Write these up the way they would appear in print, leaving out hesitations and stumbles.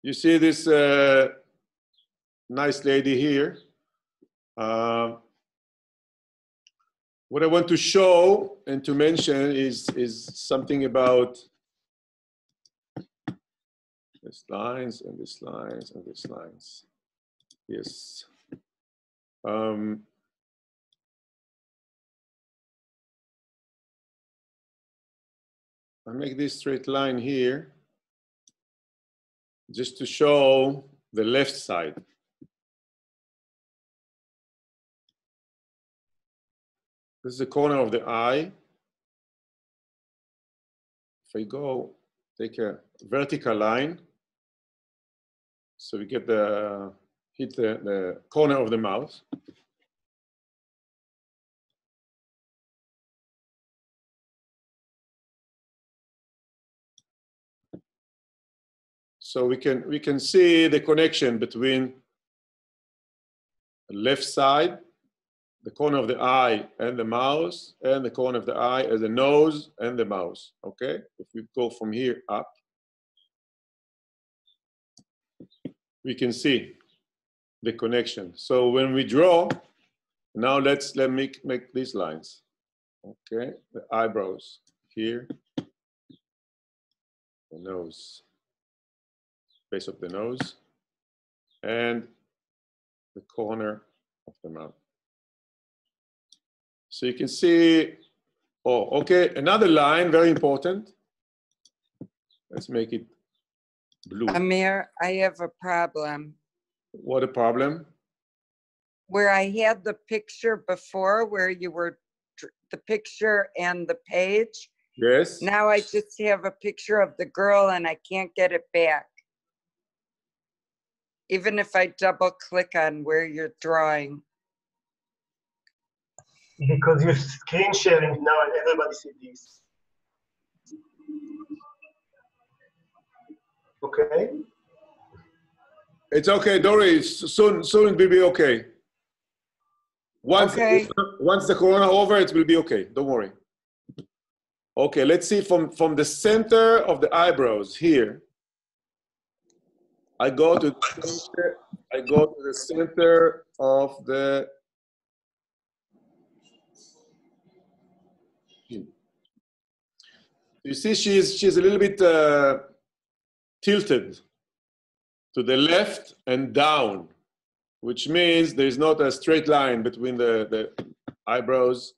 You see this nice lady here. What I want to show and to mention is something about these lines and these lines and these lines. Yes. I make this straight line here just to show the left side. This is the corner of the eye. If I go, take a vertical line, so we get hit the corner of the mouth. So we can see the connection between the left side, the corner of the eye and the mouth, and the corner of the eye and the nose and the mouth, okay? If we go from here up, we can see the connection. So when we draw, now let me make these lines, okay? The eyebrows here, the nose, base of the nose, and the corner of the mouth. So you can see, oh, okay, another line, very important. Let's make it blue. Amir, I have a problem. What a problem? Where I had the picture before, where you were the picture and the page. Yes. Now I just have a picture of the girl and I can't get it back. Even if I double click on where you're drawing. Because you're screen sharing now and everybody sees this. Okay. It's okay, Dory. Soon it will be okay. Once the corona over, it will be okay. Don't worry. Okay, let's see from the center of the eyebrows here. I go to the center of the chin. You see, she's a little bit tilted to the left and down, which means there's not a straight line between the eyebrows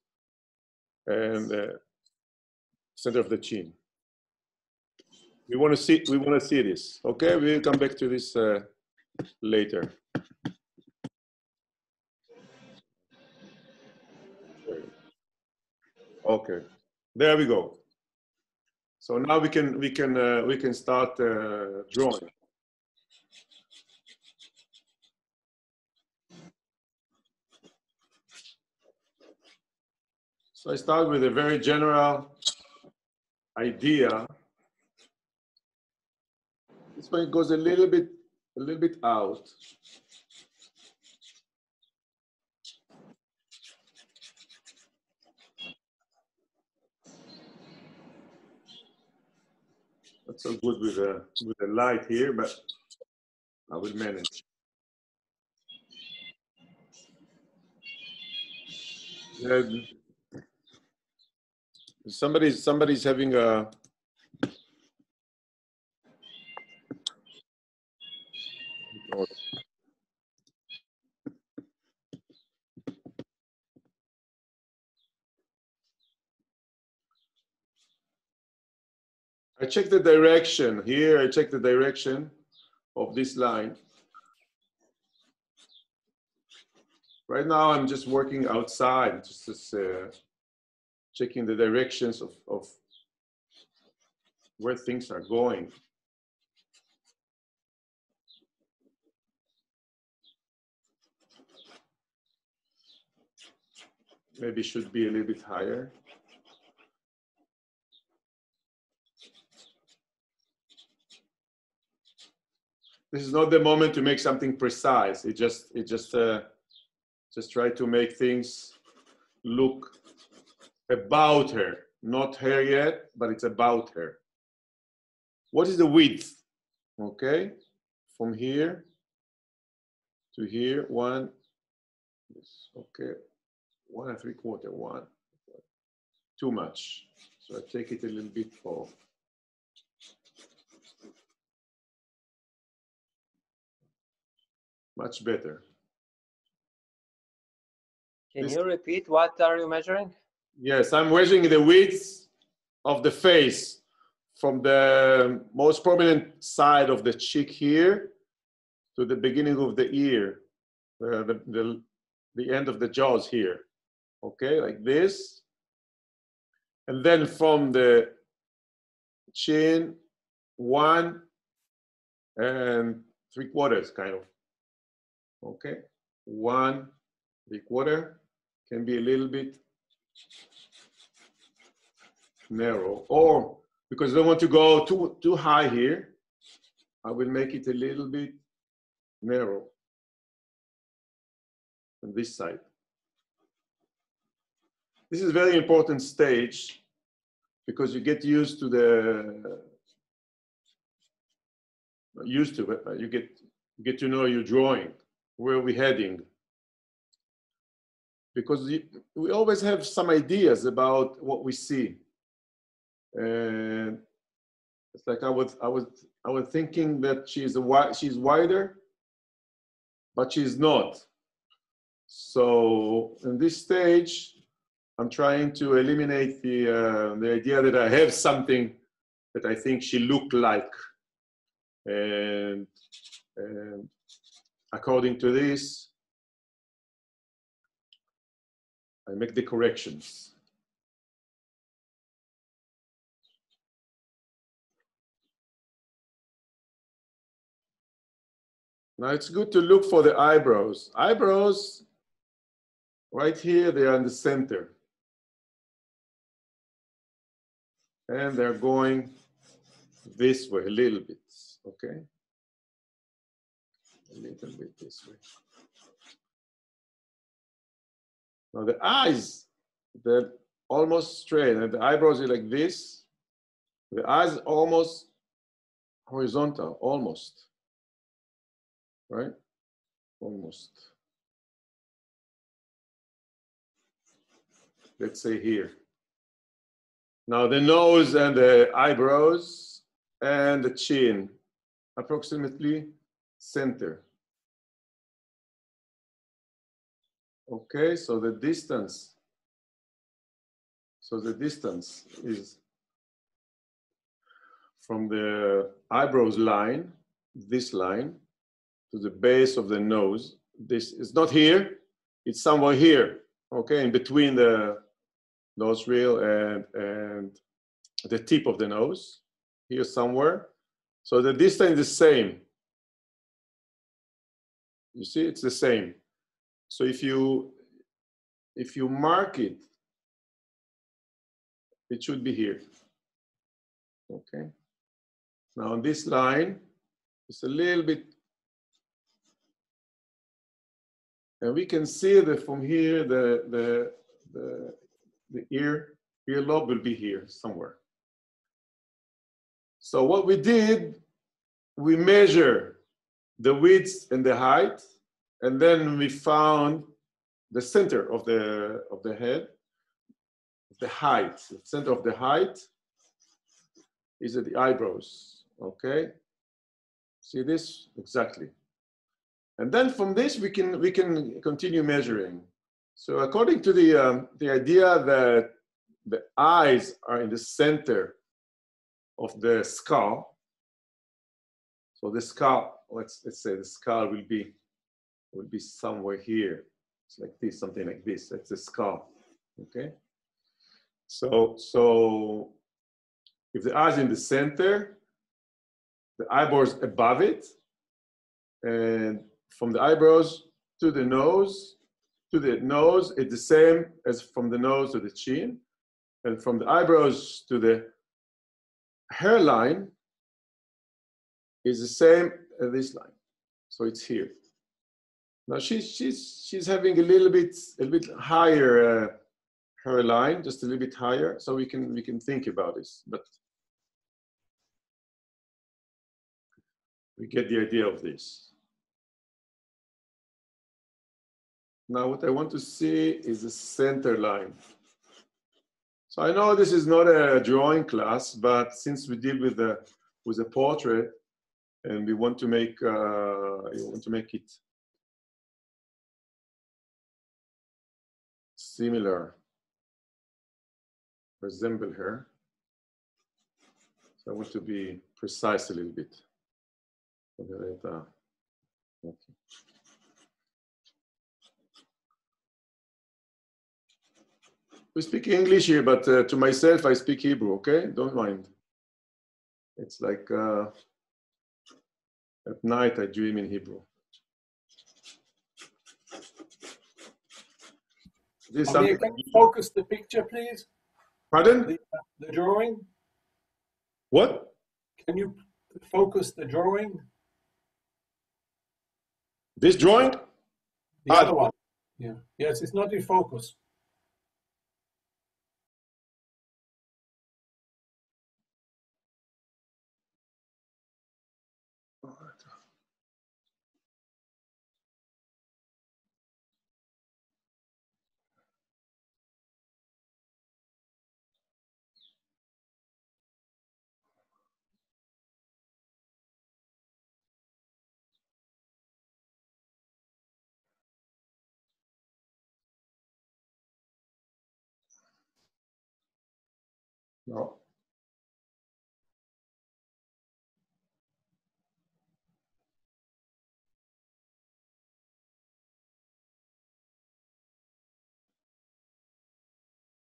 and the center of the chin. We want to see this. Okay, we'll come back to this later. Okay, there we go. So now we can start drawing. So I start with a very general idea. This one goes a little bit out. Not so good with the light here, but I will manage. Somebody's having a I check the direction here. I check the direction of this line. Right now, I'm just working outside, just checking the directions of where things are going. Maybe should be a little bit higher. This is not the moment to make something precise. It just try to make things look about her, not her yet, but it's about her. What is the width? Okay, from here to here, 1, okay, 1 3/4, 1, too much. So I take it a little bit off. Much better. Can you repeat what are you measuring? Yes, I'm measuring the width of the face from the most prominent side of the cheek here to the beginning of the ear, the end of the jaws here. Okay, like this. And then from the chin, 1 3/4 kind of. Okay, 1 3/4 can be a little bit narrow, or because I don't want to go too high here, I will make it a little bit narrow on this side. This is a very important stage because you get used to it. You get to know your drawing, where we're heading. Because we always have some ideas about what we see. And it's like I was thinking that she's wider, but she's not. So in this stage, I'm trying to eliminate the idea that I have something that I think she looked like. And according to this, I make the corrections. Now it's good to look for the eyebrows. Eyebrows, right here, they are in the center. And they're going this way a little bit, okay? A little bit this way. Now the eyes, they're almost straight, and the eyebrows are like this. The eyes almost horizontal, almost, right? Almost. Let's say here. Now the nose and the eyebrows and the chin, approximately center. Okay, so the distance. So the distance is from the eyebrows line, this line, to the base of the nose. This is not here, it's somewhere here, okay, in between the nostril and the tip of the nose, here somewhere. So the distance is the same. You see, it's the same. So if you mark it, it should be here. Okay. Now on this line, it's a little bit, and we can see that from here the earlobe will be here somewhere. So what we did, we measure the width and the height, and then we found the center of the head, the height. The center of the height is at the eyebrows. Okay, see this exactly, and then from this we can continue measuring. So according to the idea that the eyes are in the center of the skull, so the skull, let's say the skull will be somewhere here. It's like this, something like this. That's the skull. Okay. So if the eye is in the center, the eyebrows above it, and from the eyebrows to the nose, it's the same as from the nose to the chin, and from the eyebrows to the hairline is the same as this line. So it's here. Now she's having a little bit higher hairline, just a little bit higher, so we can think about this. But We get the idea of this. Now what I want to see is the center line. So I know this is not a drawing class, but since we deal with a portrait, and we want to make it similar, resemble her. So I want to be precise a little bit. Okay. We speak English here, but to myself, I speak Hebrew, okay? Don't mind. It's like at night, I dream in Hebrew. Amir, can you focus the picture, please? Pardon? The drawing? What? Can you focus the drawing? This drawing? The other one. Yeah. Yes, it's not in focus. No.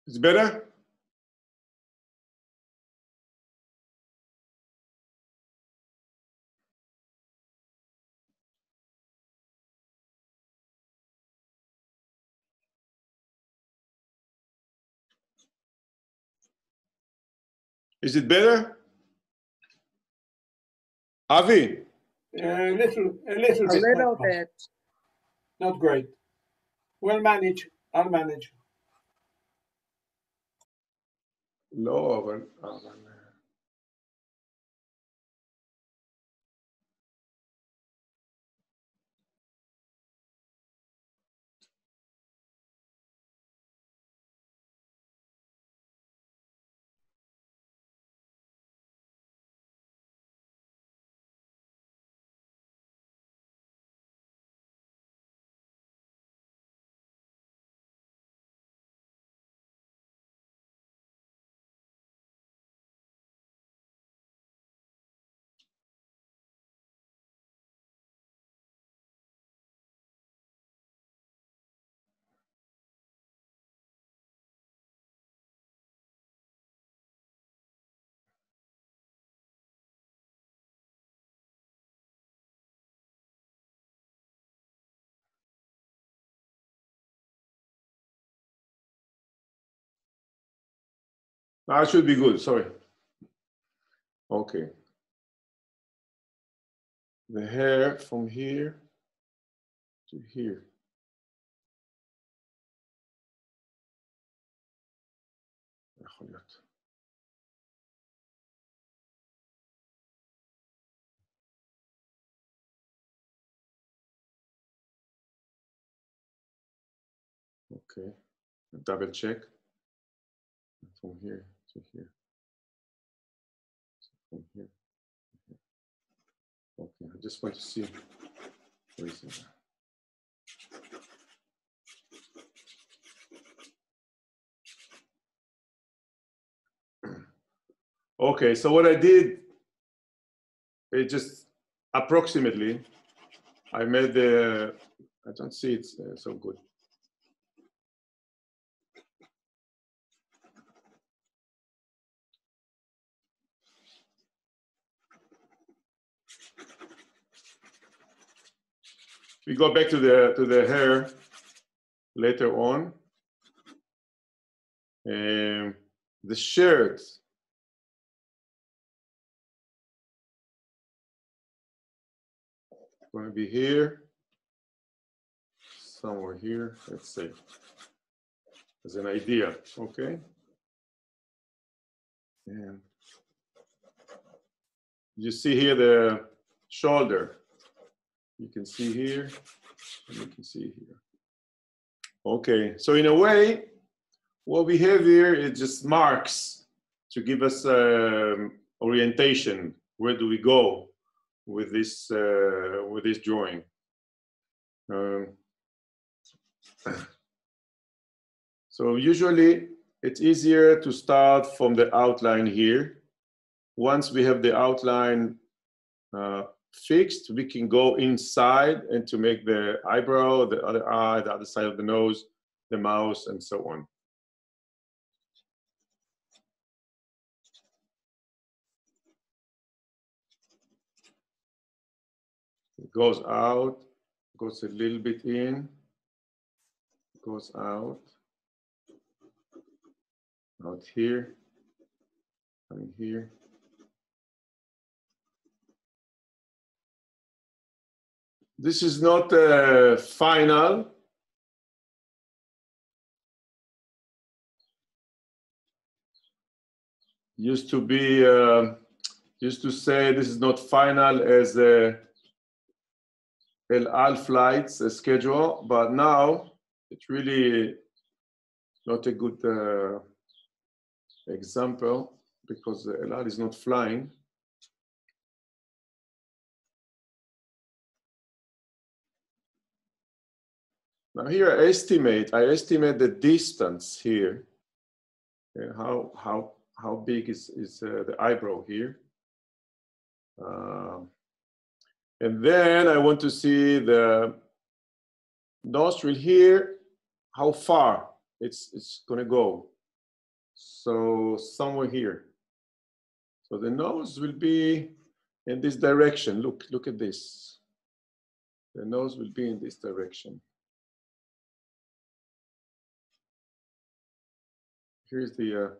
It's better? Is it better? Avi? A little A bit. little bit. Not great. We'll manage. I'll manage. No, that should be good, sorry. Okay. The hair from here to here. Okay, double check. From here to here. From here to here. Okay, I just want to see. Where is it? Okay, so what I did, it just approximately, I made the, I don't see it so good. We go back to the hair later on. The shirt. Going to be here, somewhere here. Let's say, as an idea, okay? And you see here shoulder. You can see here, and you can see here. Okay, so in a way, what we have here is just marks to give us orientation. Where do we go with this drawing? So usually it's easier to start from the outline here. Once we have the outline fixed, we can go inside and to make the eyebrow, the other eye, the other side of the nose, the mouth, and so on. It goes out, goes a little bit in, goes out here, and here. This is not final. Used to be, used to say this is not final as a El Al flight's schedule, but now it's really not a good example because El Al is not flying. Now here I estimate the distance here. And how big is the eyebrow here? And then I want to see the nostril here, how far it's going to go. So somewhere here. So the nose will be in this direction. Look at this. The nose will be in this direction. Here's the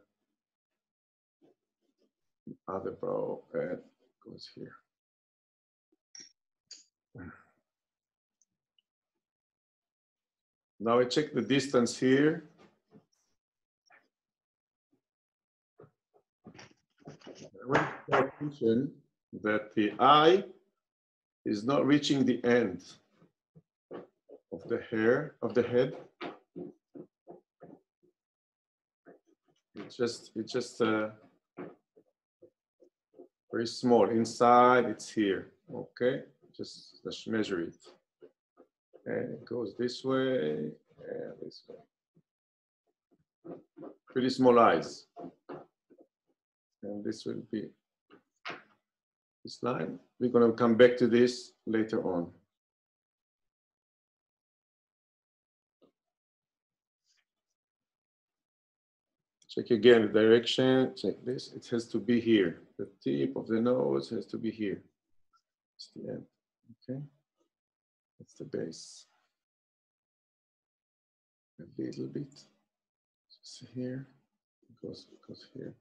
other brow, and it goes here. Now I check the distance here. I want to pay attention that the eye is not reaching the end of the hair, of the head. It's just very small. Inside, it's here. Okay, just measure it. And it goes this way and this way. Pretty small eyes. And this will be this line. We're going to come back to this later on. Check again the direction, check this. It has to be here. The tip of the nose has to be here. It's the end, okay? That's the base. A little bit, just here, it goes here.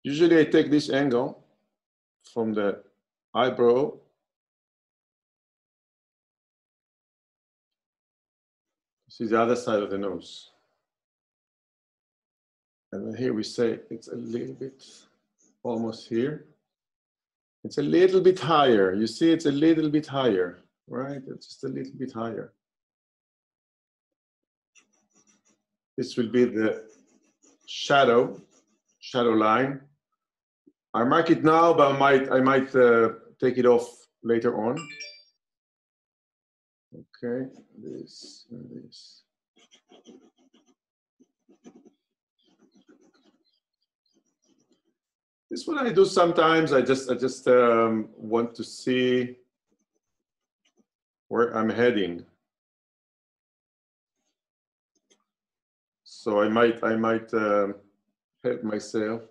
Usually I take this angle from the eyebrow. This is the other side of the nose. And then here we say it's a little bit, almost here. It's a little bit higher. You see, it's a little bit higher, right? It's just a little bit higher. This will be the shadow line. I mark it now, but I might take it off later on. Okay, this and this. This is what I do sometimes. I just want to see where I'm heading. So I might help myself.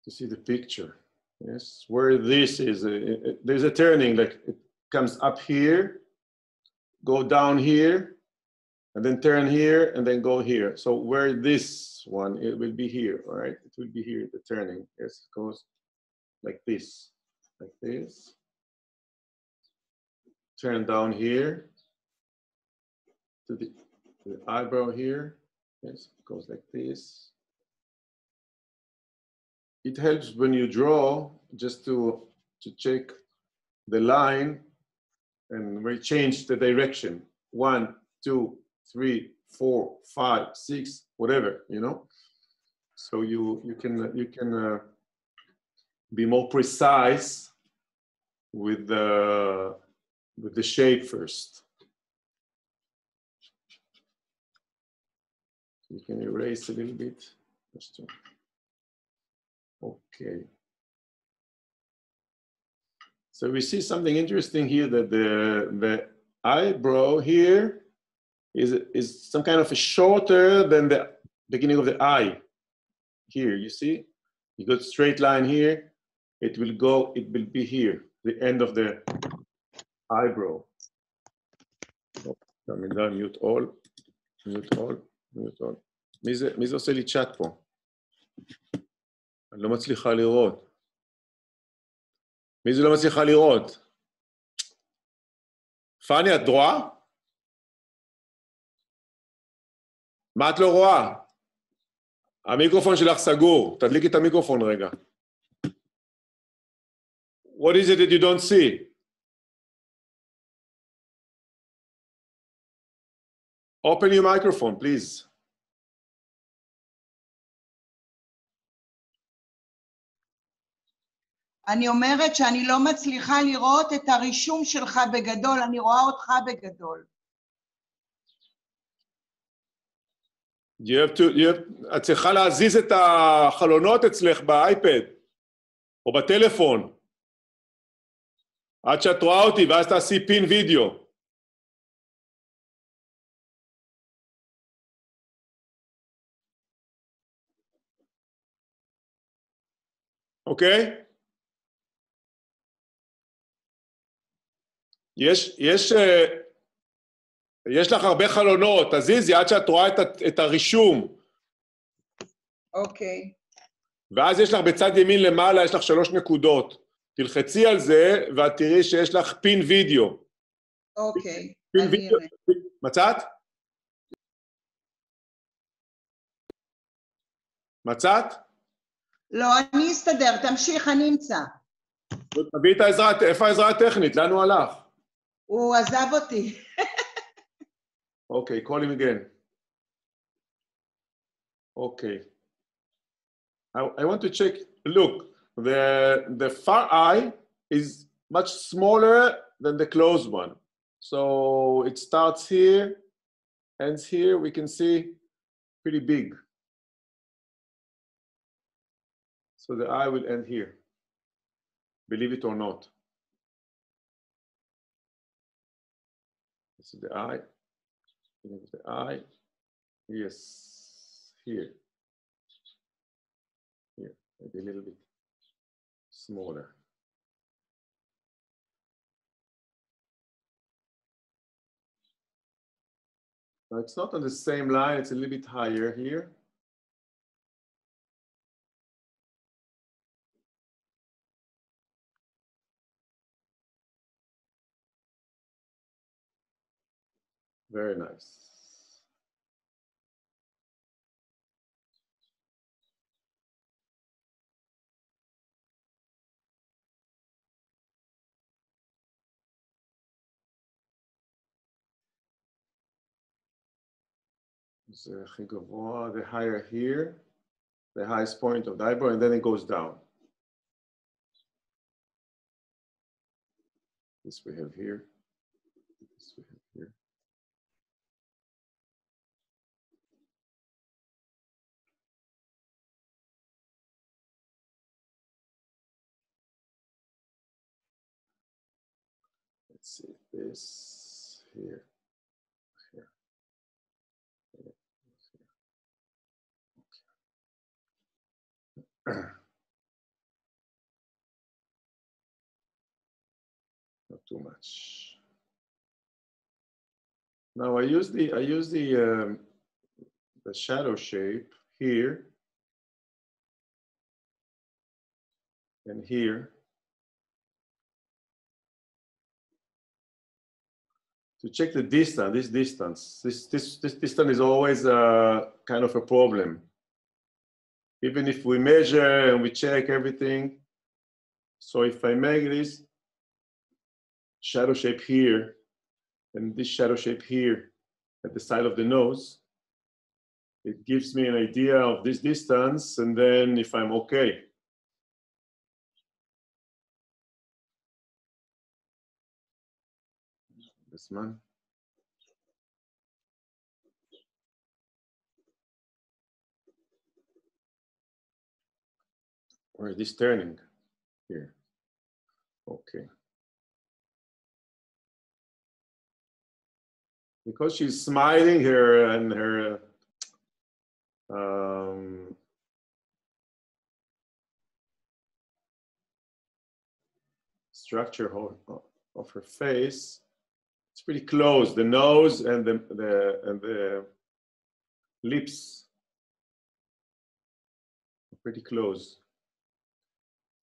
To see the picture, yes, where this is, there's a turning, like it comes up here, go down here, and then turn here, and then go here. So where this one, it will be here, all right? It will be here, the turning, yes, it goes like this, turn down here, to the eyebrow here, Yes, it goes like this. It helps when you draw just to check the line and we change the direction. 1, 2, 3, 4, 5, 6, whatever, you know. So you can be more precise with the shape first. You can erase a little bit. Okay. So we see something interesting here, that the eyebrow here is some kind of shorter than the beginning of the eye. Here, you see? You got straight line here. It will be here, the end of the eyebrow. mute all. מי זה עושה לי צ'אט פה? אני לא מצליחה לראות. מי זה לא מצליחה לראות? פני, את רואה? מה את לא רואה? המיקרופון שלך סגור. תדליקי את המיקרופון רגע. What is it that you don't see? Open your microphone, please. אני אומרת שאני לא מצליחה לראות את הרישום שלך בגדול, אני רואה אותך בגדול. את צריכה להזיז את החלונות אצלך באייפד, או בטלפון, עד שאת רואה אותי, ואז תעשי פין וידאו. אוקיי? יש לך הרבה חלונות, תזיזי עד שאת רואה את הרישום. אוקיי. ואז יש לך בצד ימין למעלה, יש לך 3 נקודות. תלחצי על זה, ואת תראי שיש לך פין וידאו. אוקיי, פין אני וידאו. אראה. מצאת? מצאת? לא, אני אסתדר, תמשיך, אני אמצא. תביא את העזרה, איפה העזרה הטכנית? לאן הוא הלך? הוא עזב אותי. Okay, call him again. Okay. I want to check. Look, the far eye is much smaller than the closed one. So it starts here, ends here. We can see pretty big. So the eye will end here. Believe it or not. This is the eye. The eye, yes, here, maybe a little bit smaller. Now it's not on the same line, it's a little bit higher here. Very nice. זה הכי גבוה, the higher here, the highest point of the eyebrow, and then it goes down. This we have here, this we have here. Let's see, this here, here. Not too much. Now I use the shadow shape here and here to check the distance, this distance. This distance is always kind of a problem. Even if we measure and we check everything. So if I make this shadow shape here, and this shadow shape here at the side of the nose, it gives me an idea of this distance, and then if I'm okay. This man. Where is this turning? Here. Okay. Because she's smiling here and her structure of her face, it's pretty close. The nose and the lips are pretty close.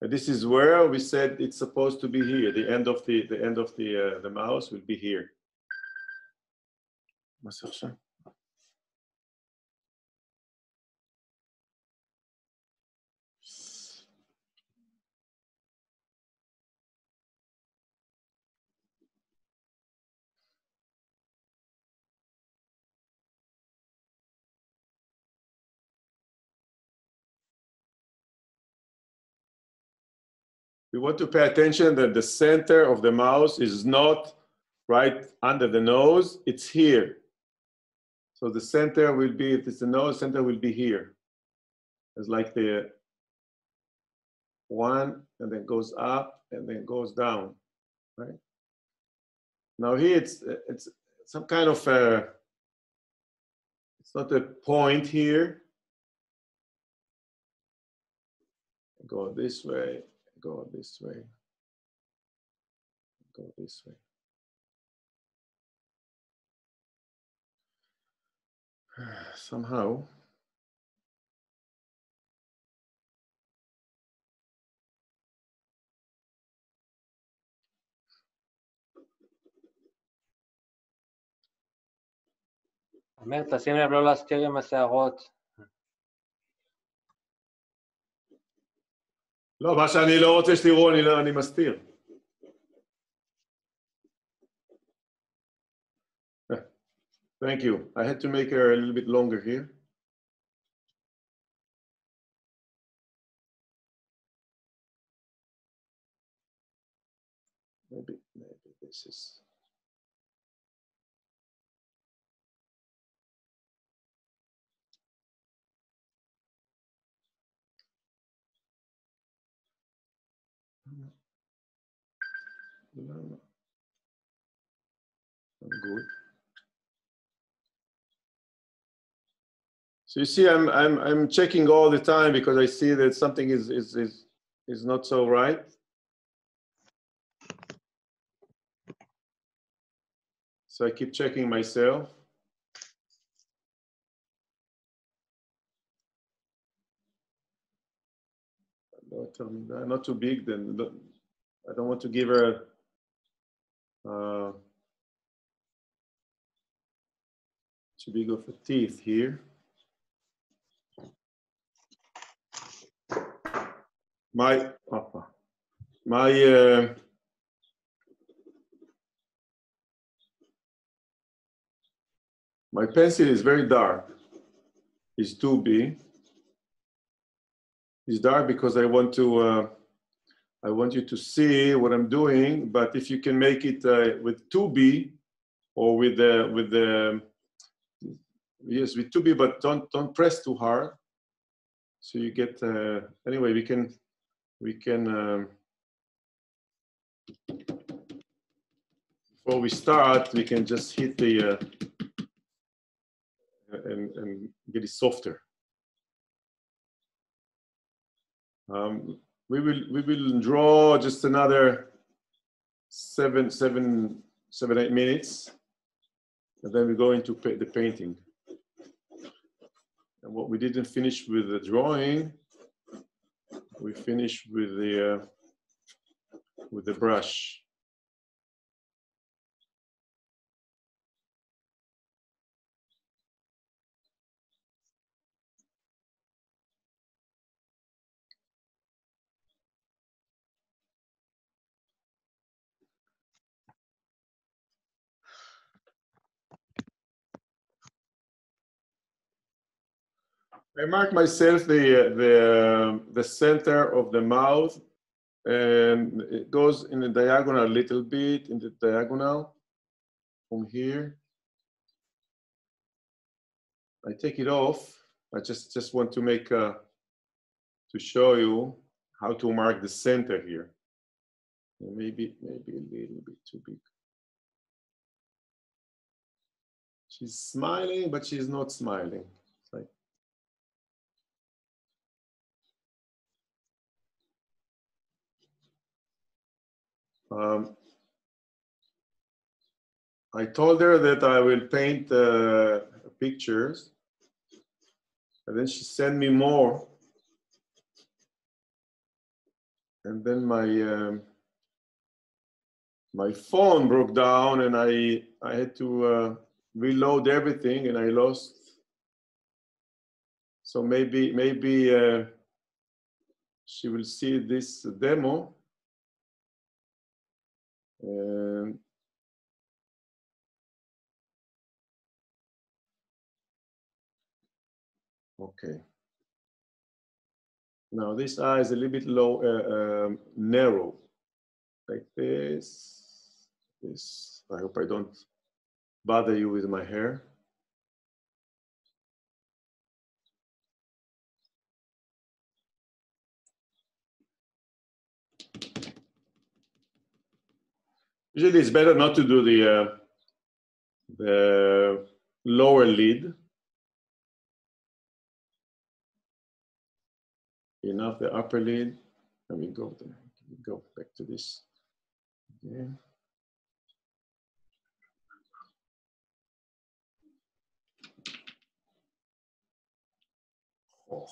And this is where we said it's supposed to be here. The end of the mouse will be here. We want to pay attention that the center of the mouse is not right under the nose, it's here. So the center will be, if it's the nose, center will be here. It's like the one, and then goes up, and then goes down, right? Now here it's some kind of a, it's not a point here. Go this way, go this way, go this way. Somehow. אמיר, תשים לב לא להסתיר עם השערות. לא, מה שאני לא רוצה שתראו, אני מסתיר. Thank you. I had to make her a little bit longer here. Maybe this is. No. I'm good. So you see, I'm checking all the time because I see that something is not so right. So I keep checking myself. Don't tell me that. Not too big, then I don't want to give her too big of a teeth here. My pencil is very dark. It's 2B. It's dark because I want you to see what I'm doing. But if you can make it with 2B or with the yes, with 2B, but don't press too hard. So you get anyway. We can before we start, we can just hit the and get it softer. We will draw just another 7-8 minutes, and then we go into the painting. And what we didn't finish with the drawing, we finished with the brush. I mark myself the center of the mouth, and it goes in the diagonal a little bit, in the diagonal from here. I take it off. I just want to make to show you how to mark the center here. Maybe a little bit too big. She's smiling, but she's not smiling. It's like, I told her that I will paint pictures, and then she sent me more. And then my phone broke down, and I had to reload everything, and I lost. So maybe she will see this demo. And okay. Now this eye is a little bit low, narrow, like this. This. I hope I don't bother you with my hair. Usually it's better not to do the lower lid. Enough the upper lid. Let me go there. Go back to this. Okay. Oh.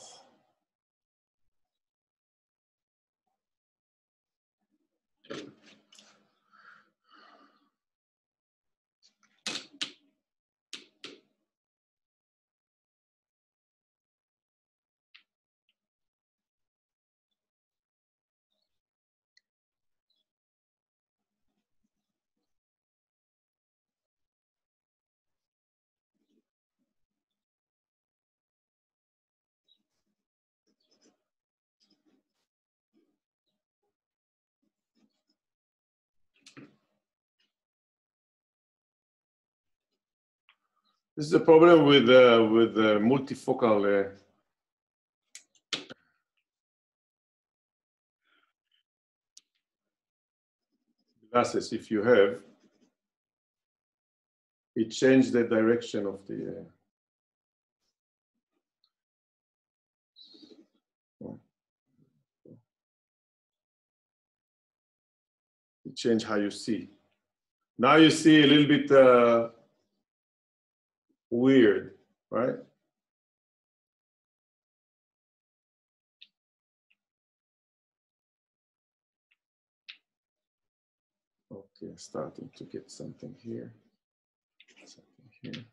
This is a problem with multifocal glasses. If you have, it changed the direction of the. It changed how you see. Now you see a little bit weird, right? Okay, starting to get something here. Something here.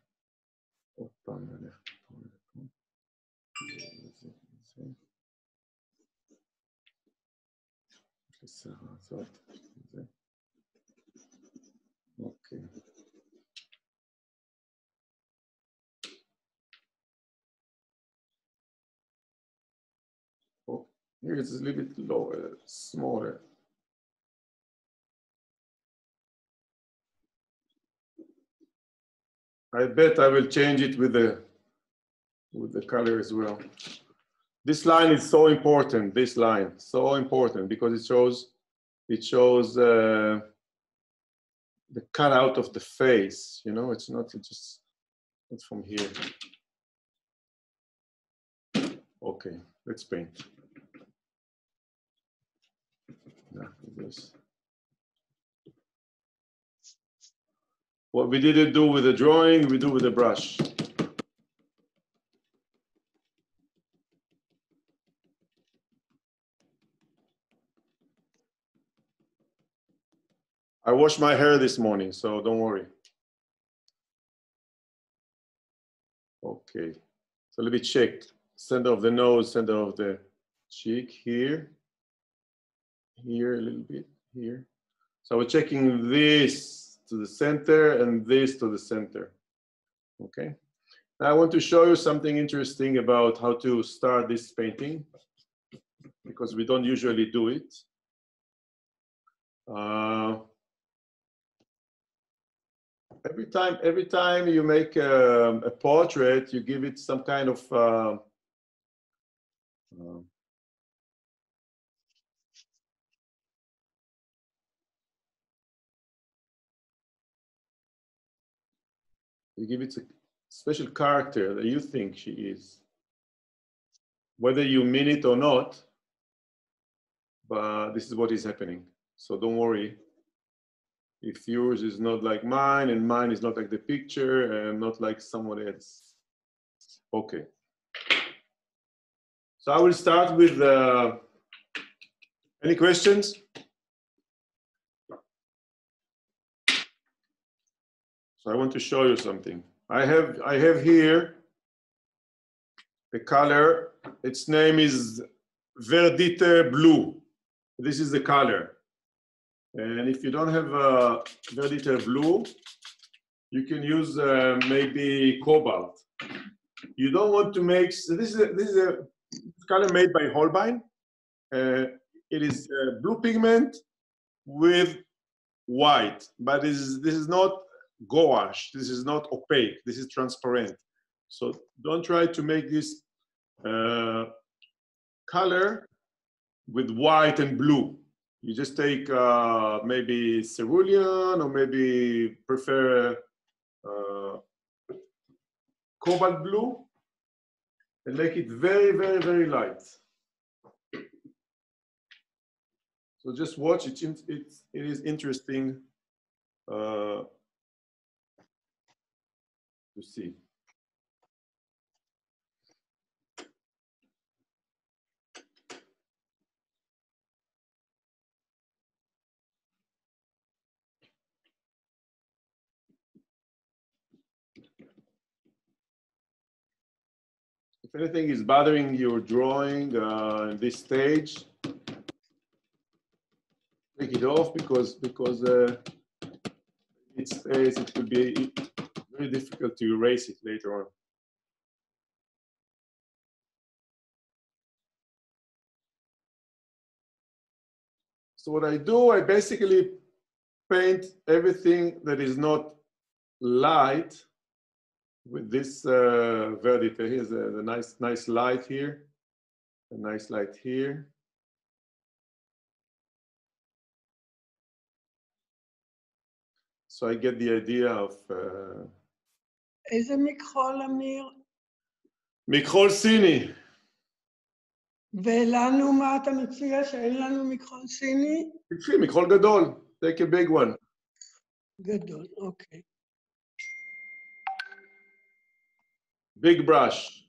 Okay. Oh, here it's a little bit lower, smaller. I bet I will change it with the color as well. This line is so important. This line so important because it shows the cutout of the face. You know, it's not just it's from here. Okay, let's paint. Yeah, this. What we didn't do with the drawing, we do with the brush. I washed my hair this morning, so don't worry. Okay, so let me check. Center of the nose, center of the cheek, here. Here a little bit, here. So we're checking this to the center and this to the center, okay? I want to show you something interesting about how to start this painting, because we don't usually do it. Every time you make a portrait, you give it some kind of you give it a special character that you think she is, whether you mean it or not. But this is what is happening. So don't worry if yours is not like mine and mine is not like the picture and not like someone else. Okay. So I will start with any questions? So I want to show you something. I have here a color. Its name is Verdite Blue. This is the color. And if you don't have Verdite Blue, you can use maybe cobalt. You don't want to make, so this is a color made by Holbein. It is blue pigment with white, but this is not gouache. This is not opaque. This is transparent. So don't try to make this color with white and blue. You just take maybe cerulean, or maybe prefer cobalt blue, and make it very, very, very light. So just watch it. It is interesting to see. If anything is bothering your drawing in this stage, take it off, because it could be very difficult to erase it later on. So what I do, I basically paint everything that is not light with this Verdite. Here's the nice light here, a nice light here. So I get the idea of איזה מכחול, אמיר? מכחול סיני. ולנו מה אתה מציע, שאין לנו מכחול סיני? תקחי מכחול גדול. Take a big one. גדול, אוקיי. Big brush.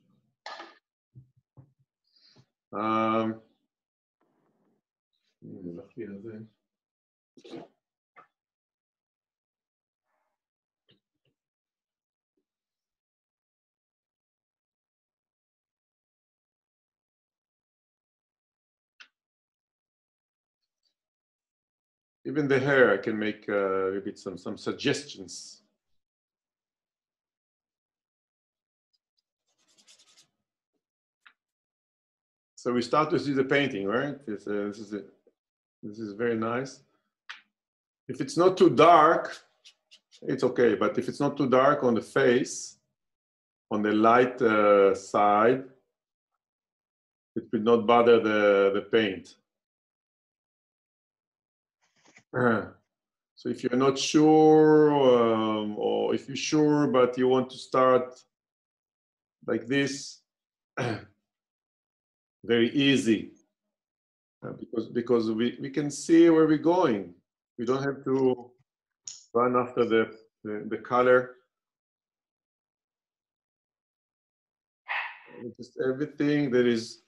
Even the hair, I can make a bit some suggestions. So we start to see the painting, right? This is very nice. If it's not too dark, it's okay. But if it's not too dark on the face, on the light side, it will not bother the paint. So if you're not sure, or if you're sure but you want to start like this, very easy, because we can see where we're going. We don't have to run after the color. Just everything that is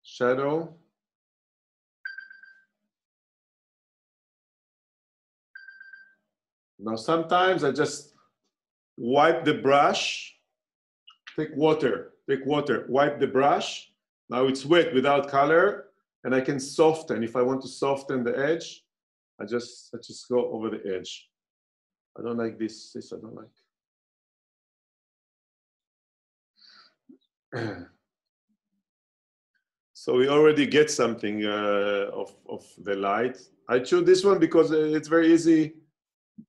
shadow. Now sometimes I just wipe the brush, take water, wipe the brush. Now it's wet without color, and I can soften. If I want to soften the edge, I just go over the edge. I don't like this. This I don't like. So we already get something of the light. I choose this one because it's very easy.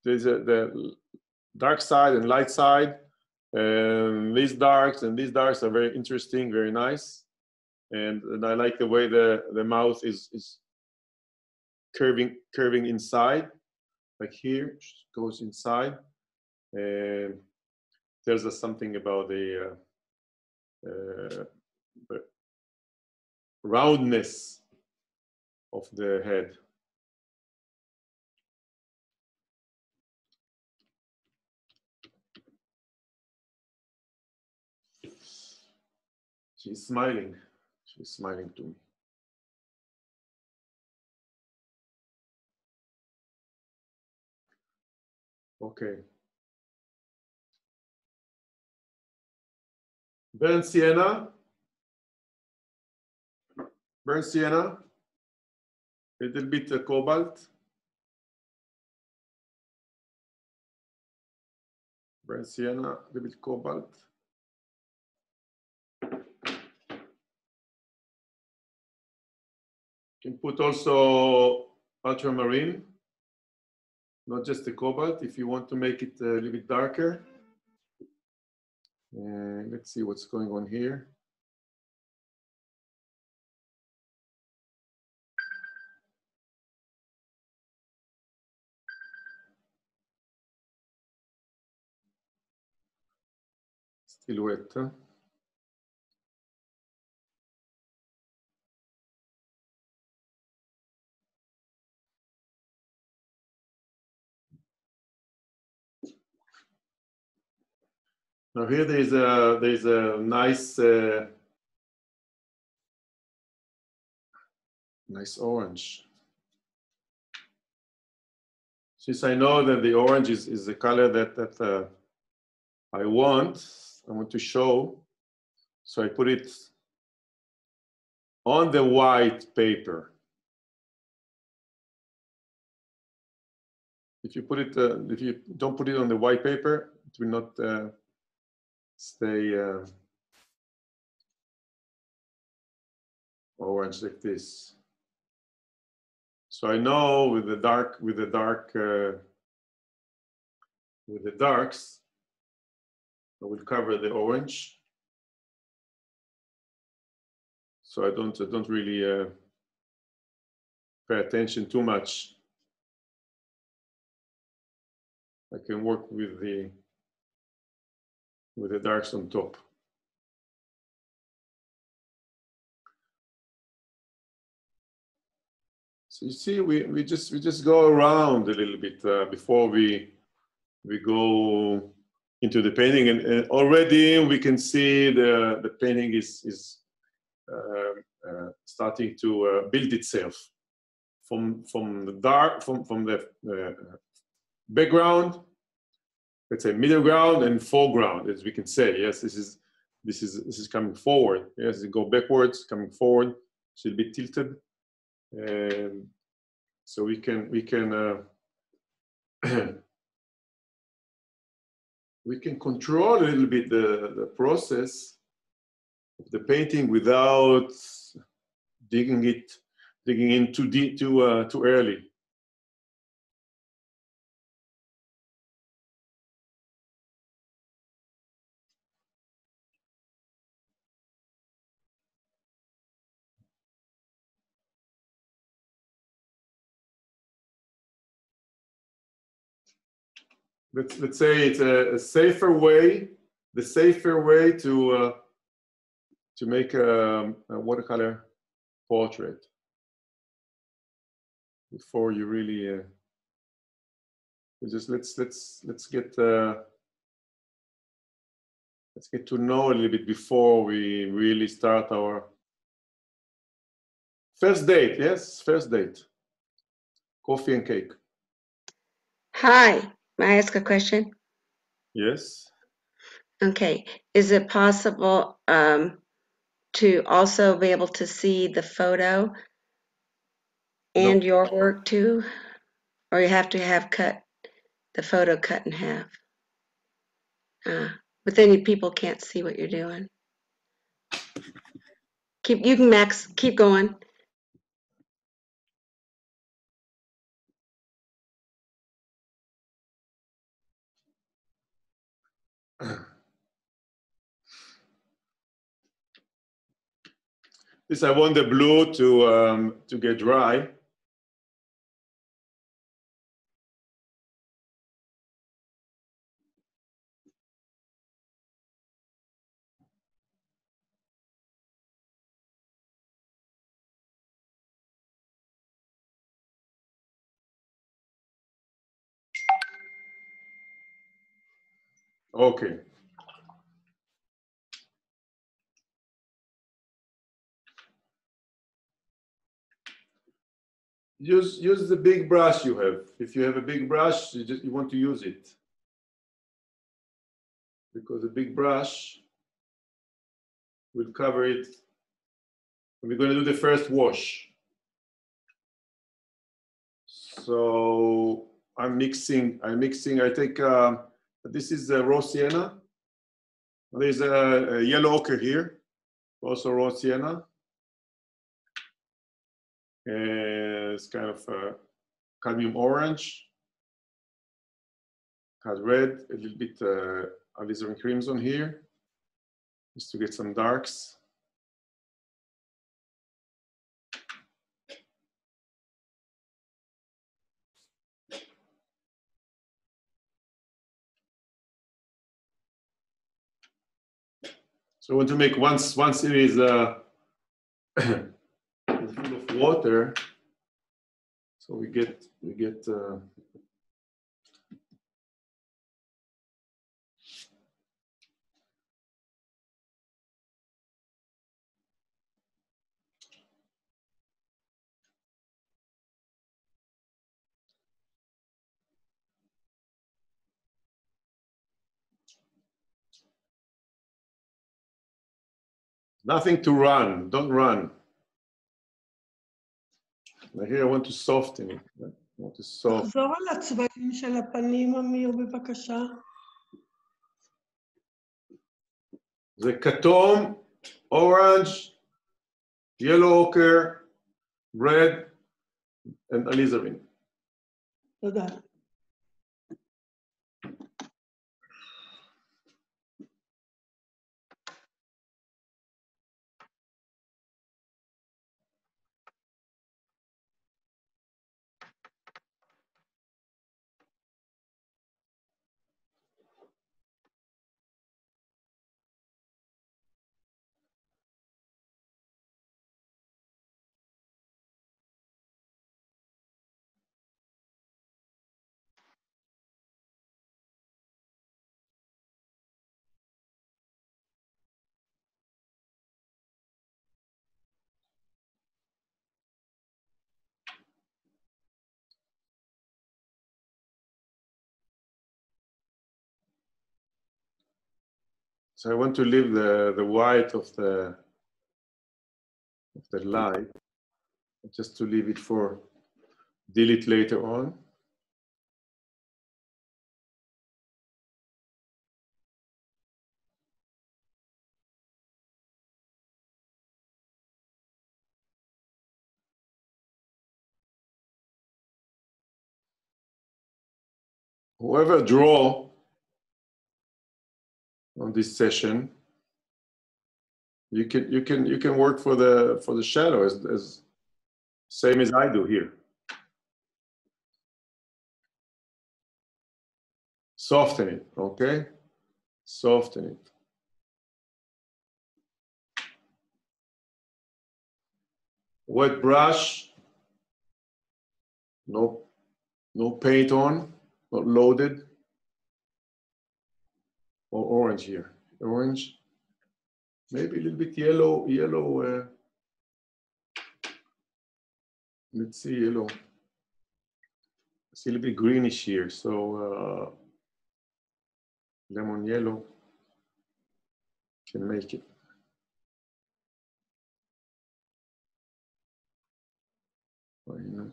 There's the dark side and light side. These darks and these darks are very interesting, very nice. And I like the way the mouth is curving inside, like here, goes inside. And tells us something about the roundness of the head. She's smiling. She's smiling to me. Okay. Burnt sienna. Burnt sienna. A little bit cobalt. Burnt sienna, a little bit cobalt. You can put also ultramarine, not just the cobalt, if you want to make it a little bit darker. Let's see what's going on here. Still wet, huh? Now here there's a nice nice orange. Since I know that the orange is the color that I want to show, so I put it on the white paper. If you if you don't put it on the white paper, it will not stay orange like this. So I know with the darks, I will cover the orange. So I don't really pay attention too much. I can work with the darks on top. So you see, we just go around a little bit before we go into the painting, and already we can see the painting is starting to build itself from the dark, from the background, let's say middle ground and foreground, as we can say. Yes, this is coming forward. Yes, it go backwards, coming forward. Should be tilted, and so we can we can control a little bit the process of the painting without digging in too deep, too early. Let's say it's a safer way, the safer way to make a watercolor portrait before you really just let's get to know a little bit before we really start our first date. Yes, first date, coffee and cake. Hi, may I ask a question? Yes. Okay, is it possible to also be able to see the photo and your work too? Or you have to have cut the photo cut in half. But then people can't see what you're doing. You can max, keep going. This I want the blue to get dry. Okay. Use the big brush you have. If you have a big brush, you want to use it. Because the big brush will cover it. We're going to do the first wash. So I'm mixing, I take, this is raw sienna. There's a yellow ochre here, also raw sienna. It's kind of cadmium orange, has red, a little bit alizarin crimson here, just to get some darks. So I want to make once it is full of water, so we get nothing to run. Don't run. Now here I want to soften it. I want to soften. תחזור על הצבעים של הפנים, אמיר, בבקשה. זה כתום, orange, yellow ochre, red, and alizarin. תודה. So I want to leave the white of the light, just to leave it for delete later on. Whoever draw on this session, you can work for the shadow as same as I do here. Soften it, okay? Soften it. Wet brush, no paint on, not loaded. Or orange here, orange. Maybe a little bit yellow. Let's see, yellow. I see a little bit greenish here, so lemon yellow can make it. Fine.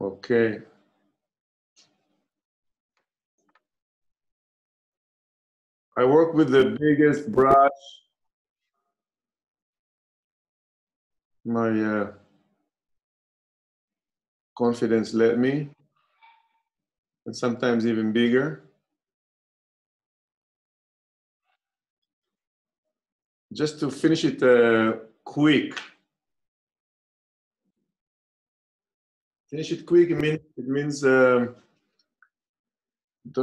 Okay. I work with the biggest brush my confidence let me, and sometimes even bigger. Just to finish it quick. Finish it quick, it means don't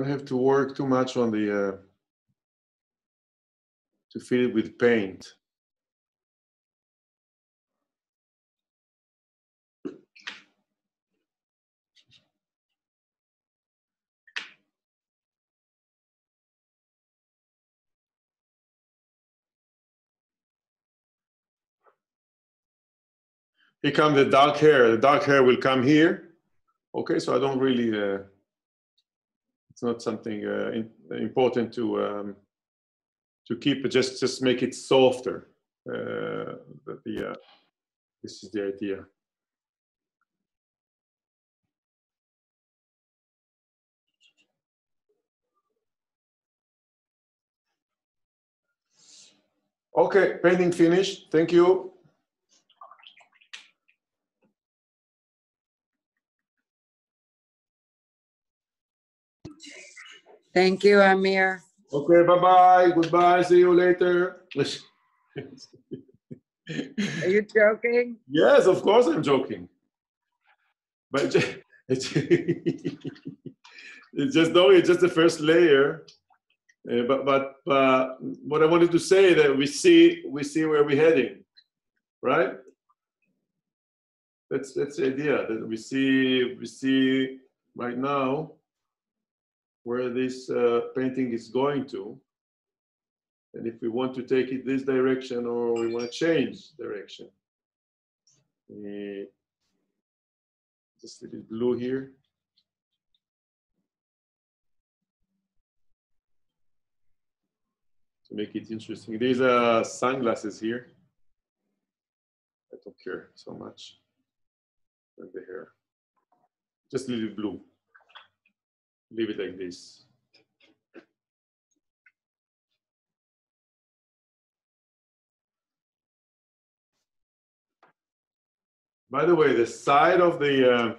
have to work too much on the, to fill it with paint. Here comes the dark hair. The dark hair will come here. Okay, so I don't really, it's not something important to keep, just make it softer. This is the idea. Okay, painting finished. Thank you. Thank you, Amir. Okay, bye-bye. Goodbye. See you later. Are you joking? Yes, of course I'm joking. But it's just the first layer. But what I wanted to say that we see where we're heading, right? That's the idea, that we see right now where this painting is going to, and if we want to take it this direction or we want to change direction. Just a little blue here. To make it interesting. These are sunglasses here. I don't care so much. And the hair. Just a little blue. Leave it like this. By the way, the side of the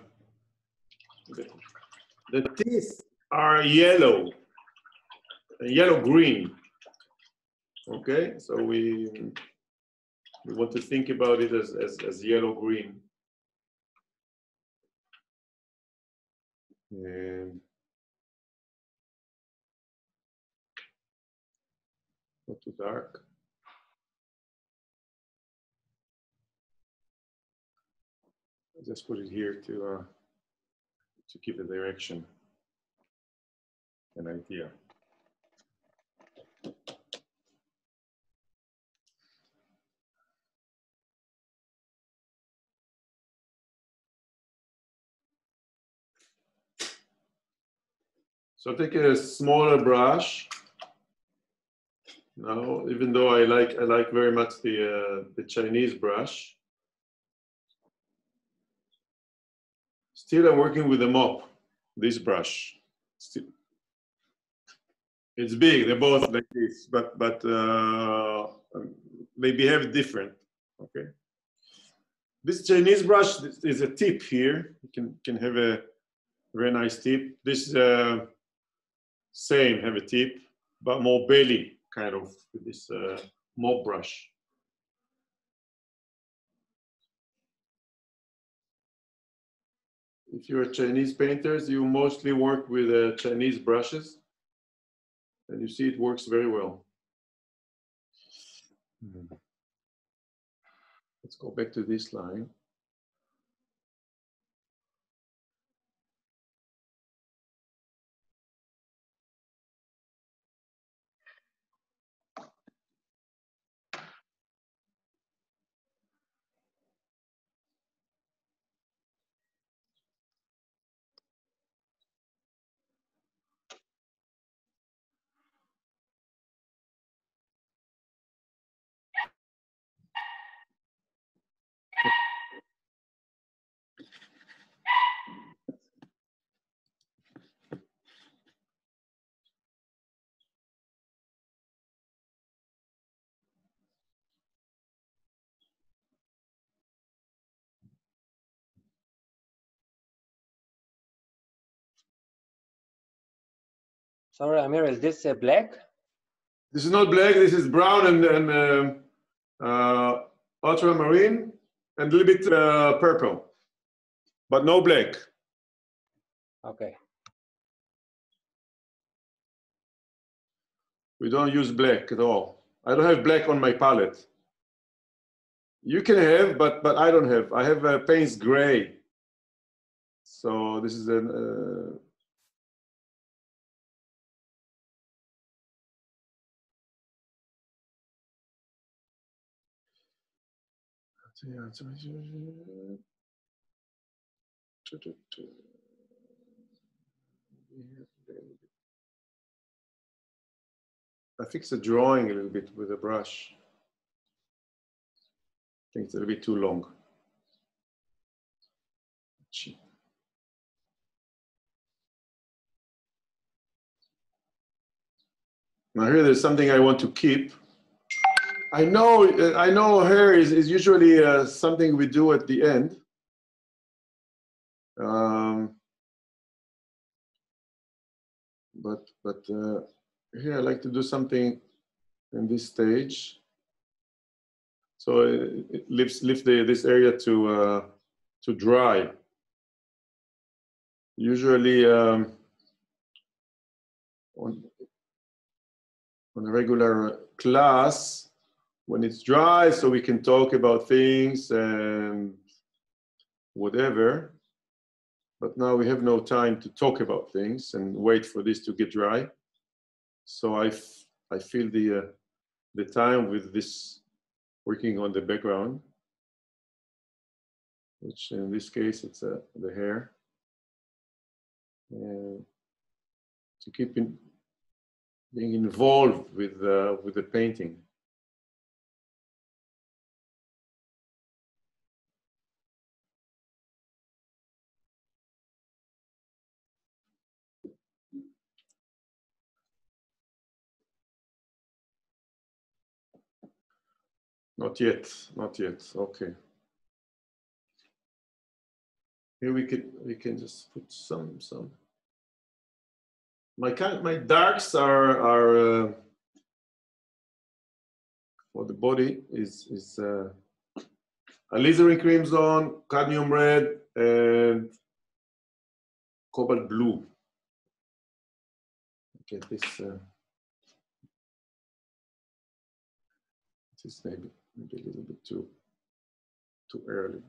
teeth are yellow, yellow-green. Okay, so we want to think about it as yellow-green. And not too dark. I'll just put it here to keep the direction, an idea. So take a smaller brush. Now, even though I like very much the Chinese brush, still I'm working with a mop. This brush, still, it's big. They're both like this, but they behave different. Okay. This Chinese brush is a tip here. You can have a very nice tip. This same have a tip, but more belly kind of with this mop brush. If you're Chinese painters, you mostly work with Chinese brushes, and you see it works very well. Let's go back to this line. Sorry, Amir, is this black? This is not black, this is brown and ultramarine and a little bit purple, but no black. Okay. We don't use black at all. I don't have black on my palette. You can have, but I don't have. I have Payne's gray. So this is an I fix the drawing a little bit with a brush. I think it's a little bit too long. Now here there's something I want to keep. I know hair is usually something we do at the end. But here I like to do something in this stage. So it leaves this area to dry. Usually on a regular class, when it's dry, so we can talk about things and whatever. But now we have no time to talk about things and wait for this to get dry. So I fill the time with this working on the background, which in this case it's the hair, and to keep being involved with the painting. Not yet, not yet. Okay. Here we can just put some. My darks are for the body is alizarin crimson, cadmium red, and cobalt blue. Get this. This is maybe a little bit too early.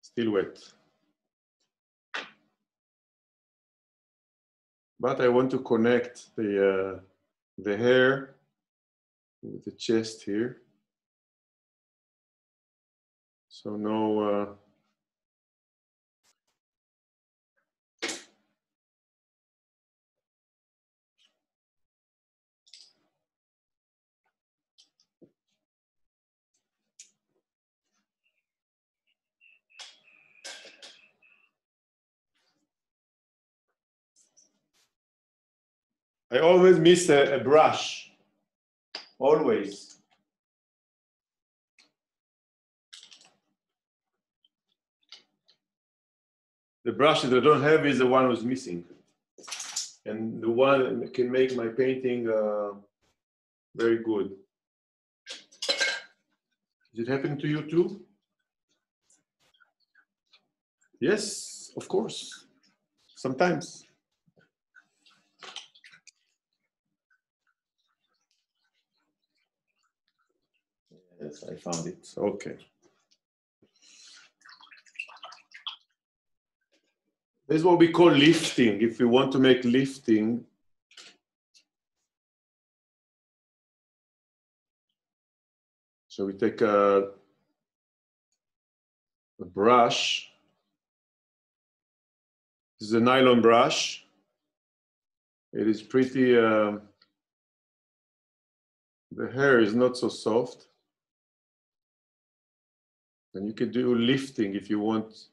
Still wet. But I want to connect the hair with the chest here. So no. I always miss a brush. Always. The brush that I don't have is the one who's missing. And the one that can make my painting very good. Is it happening to you too? Yes, of course. Sometimes. Yes, I found it. Okay. This is what we call lifting. If we want to make lifting, so we take a brush. This is a nylon brush. It is pretty, the hair is not so soft. And you can do lifting if you want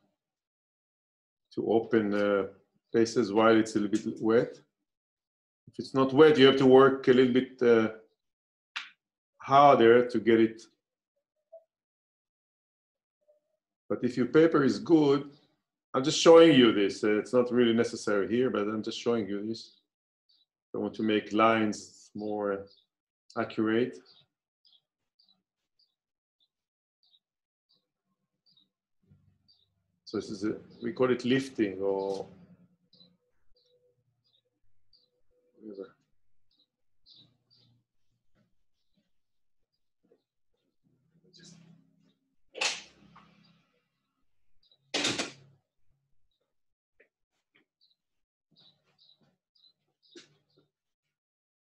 to open places while it's a little bit wet. If it's not wet, you have to work a little bit harder to get it. But if your paper is good, I'm just showing you this. It's not really necessary here, but I'm just showing you this. I want to make lines more accurate. So this is we call it lifting or whatever.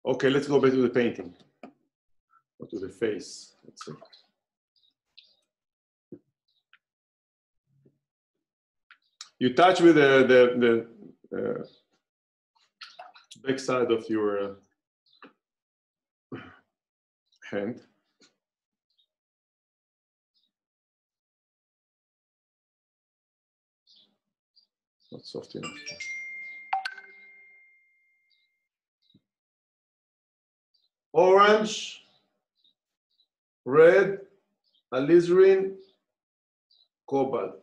Okay, let's go back to the painting, or to the face, let's see. You touch with the back side of your hand. Not soft enough. Orange, red, alizarin, cobalt.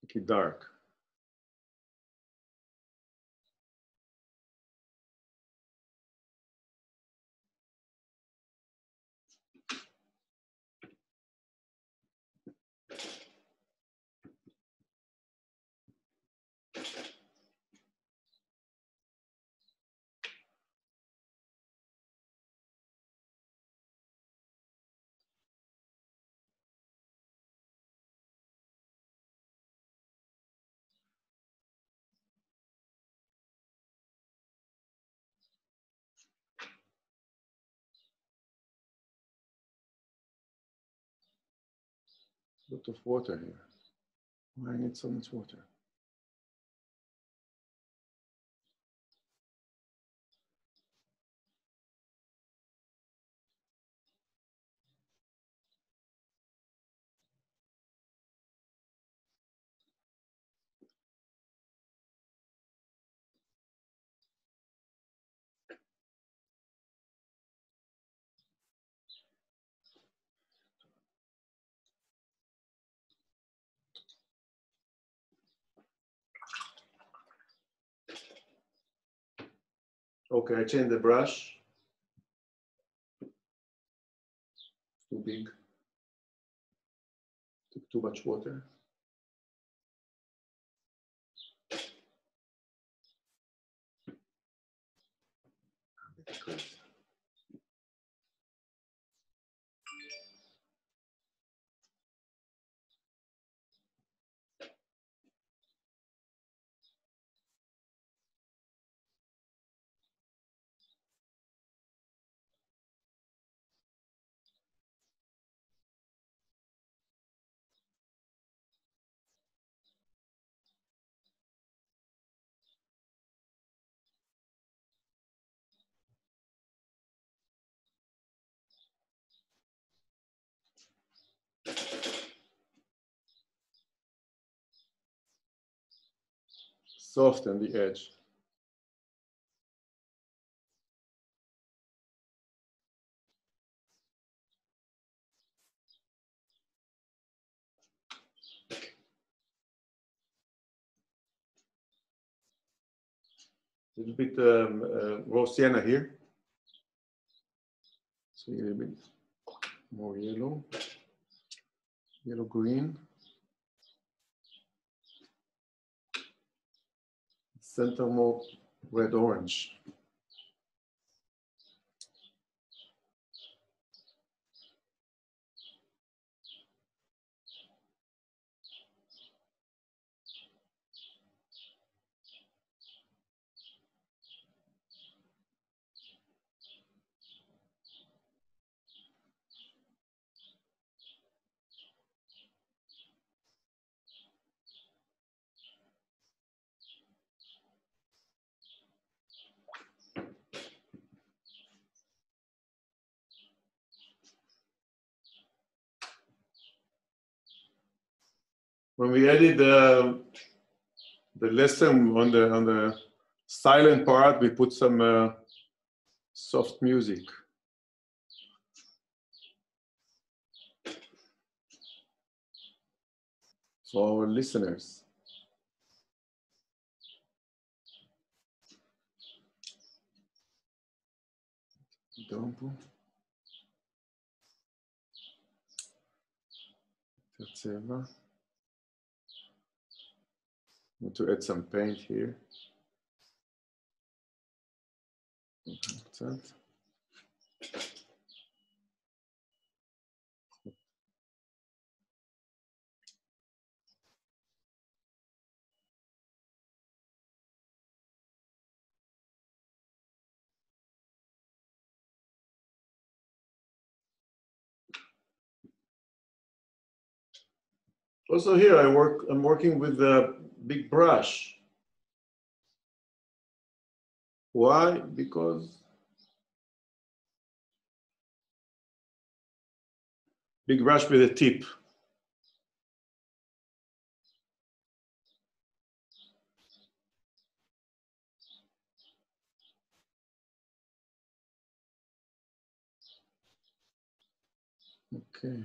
Make it dark. A lot of water here. Why I need so much water? Okay, I changed the brush. Too big. Took too much water. Soften the edge. A little bit raw sienna here. So a little bit more yellow, yellow green. Center more red orange. when we added the lesson on the silent part, we put some soft music. For our listeners. I want to add some paint here. Also here, I'm working with a big brush. Why? Because big brush with a tip. Okay.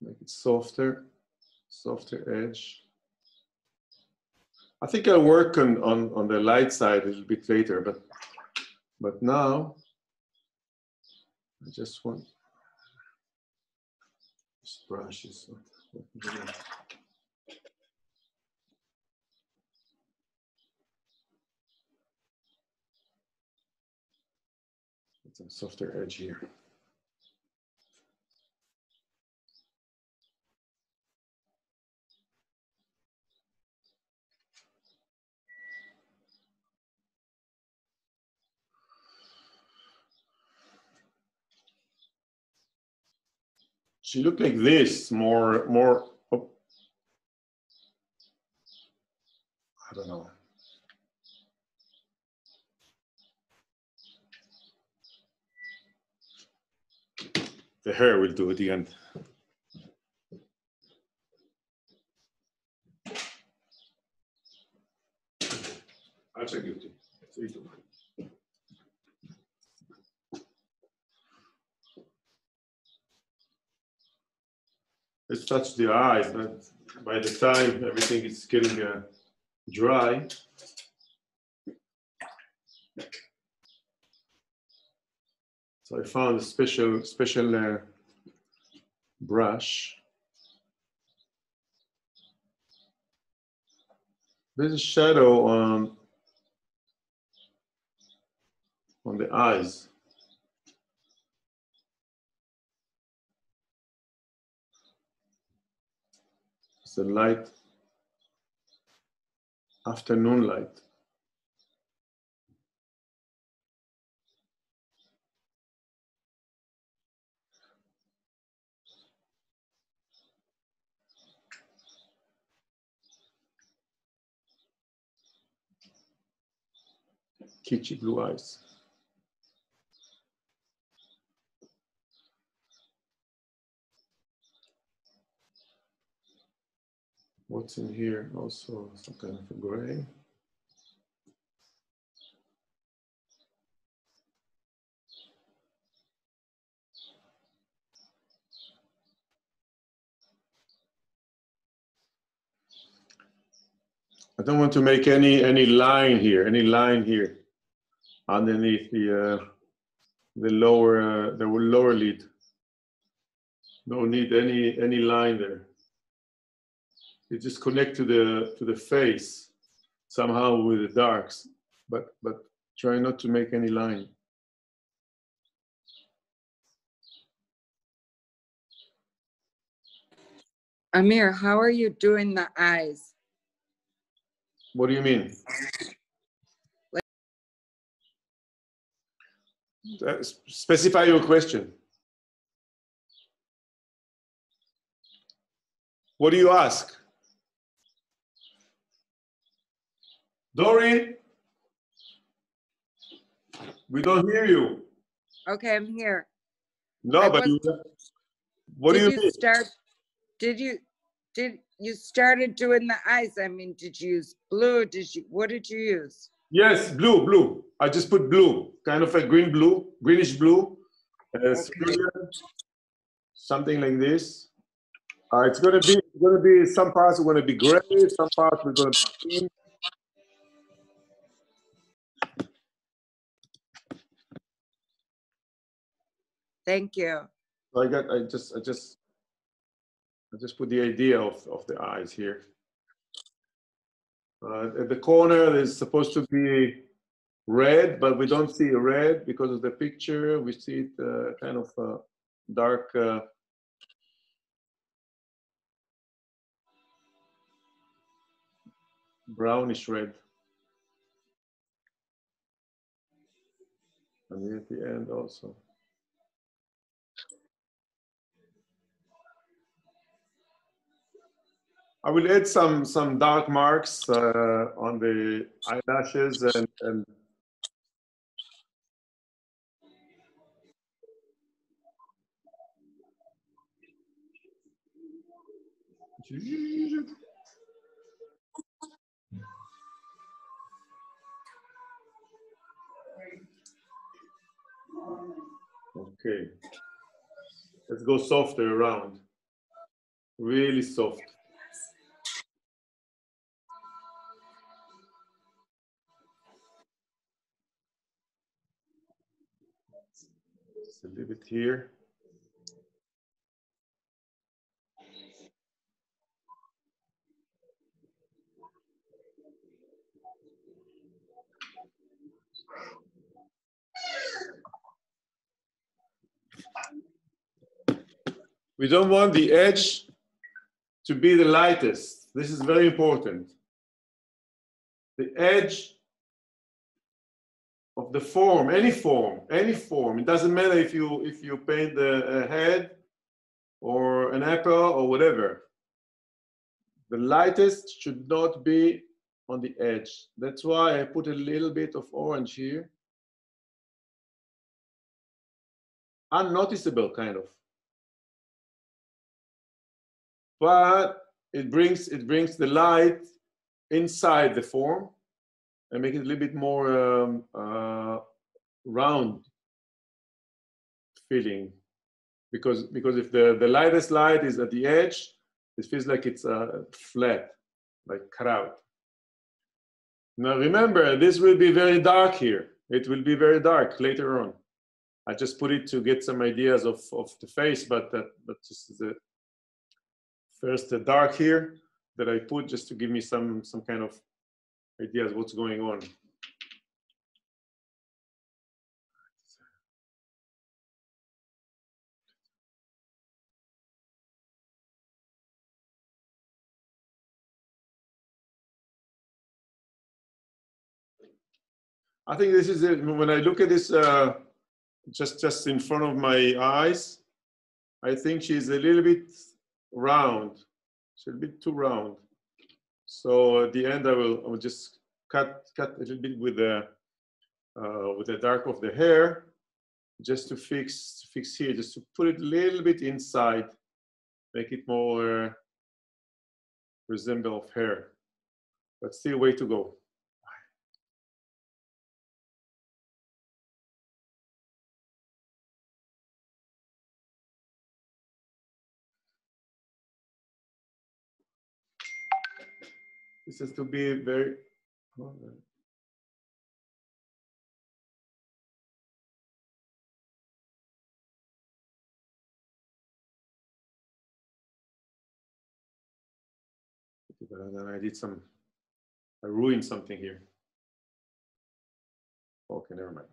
Make it softer edge. I think I'll work on the light side a little bit later, but now I just want this brush is some softer edge here. She looked like this, more, oh, I don't know. The hair will do at the end. I'll check you. Let's touch the eyes, but by the time everything is getting dry, so I found a special brush. There's a shadow on the eyes. It's a light, afternoon light. Kitschy blue eyes. What's in here? Also some kind of a gray. I don't want to make any line here underneath the lower lid. No need any line there. You just connect to the face somehow with the darks, but try not to make any line. Amir, how are you doing the eyes? What do you mean? Specify your question. What do you ask? Doreen? We don't hear you. Okay, I'm here. No, I but was- what do you mean? Did you started doing the eyes? I mean, did you use blue? What did you use? Yes, blue. I just put blue, kind of a greenish blue. Something like this. It's gonna be some parts are gonna be gray, some parts are gonna be pink. Thank you. So I just put the idea of the eyes here. At the corner, there's supposed to be red, but we don't see red because of the picture. We see it kind of dark. Brownish red. And at the end also. I will add some dark marks on the eyelashes and okay. Let's go softer around. Really soft. Just a little bit here. We don't want the edge to be the lightest. This is very important. The edge of the form, any form. It doesn't matter if you paint a head or an apple or whatever. The lightest should not be on the edge. That's why I put a little bit of orange here. Unnoticeable, kind of. But it brings the light inside the form and make it a little bit more round feeling. Because if the lightest light is at the edge, it feels like it's flat, like cut out. Now remember, this will be very dark here. It will be very dark later on. I just put it to get some ideas of the face, but this is the first dark here that I put just to give me some kind of ideas what's going on. I think this is it. When I look at this just in front of my eyes, I think she's a little bit round. She's a bit too round. So at the end, I will just cut a little bit with the dark of the hair, just to fix here, just to put it a little bit inside, make it more resemble of hair, but still way to go. This has to be very. Then I ruined something here. Okay, never mind.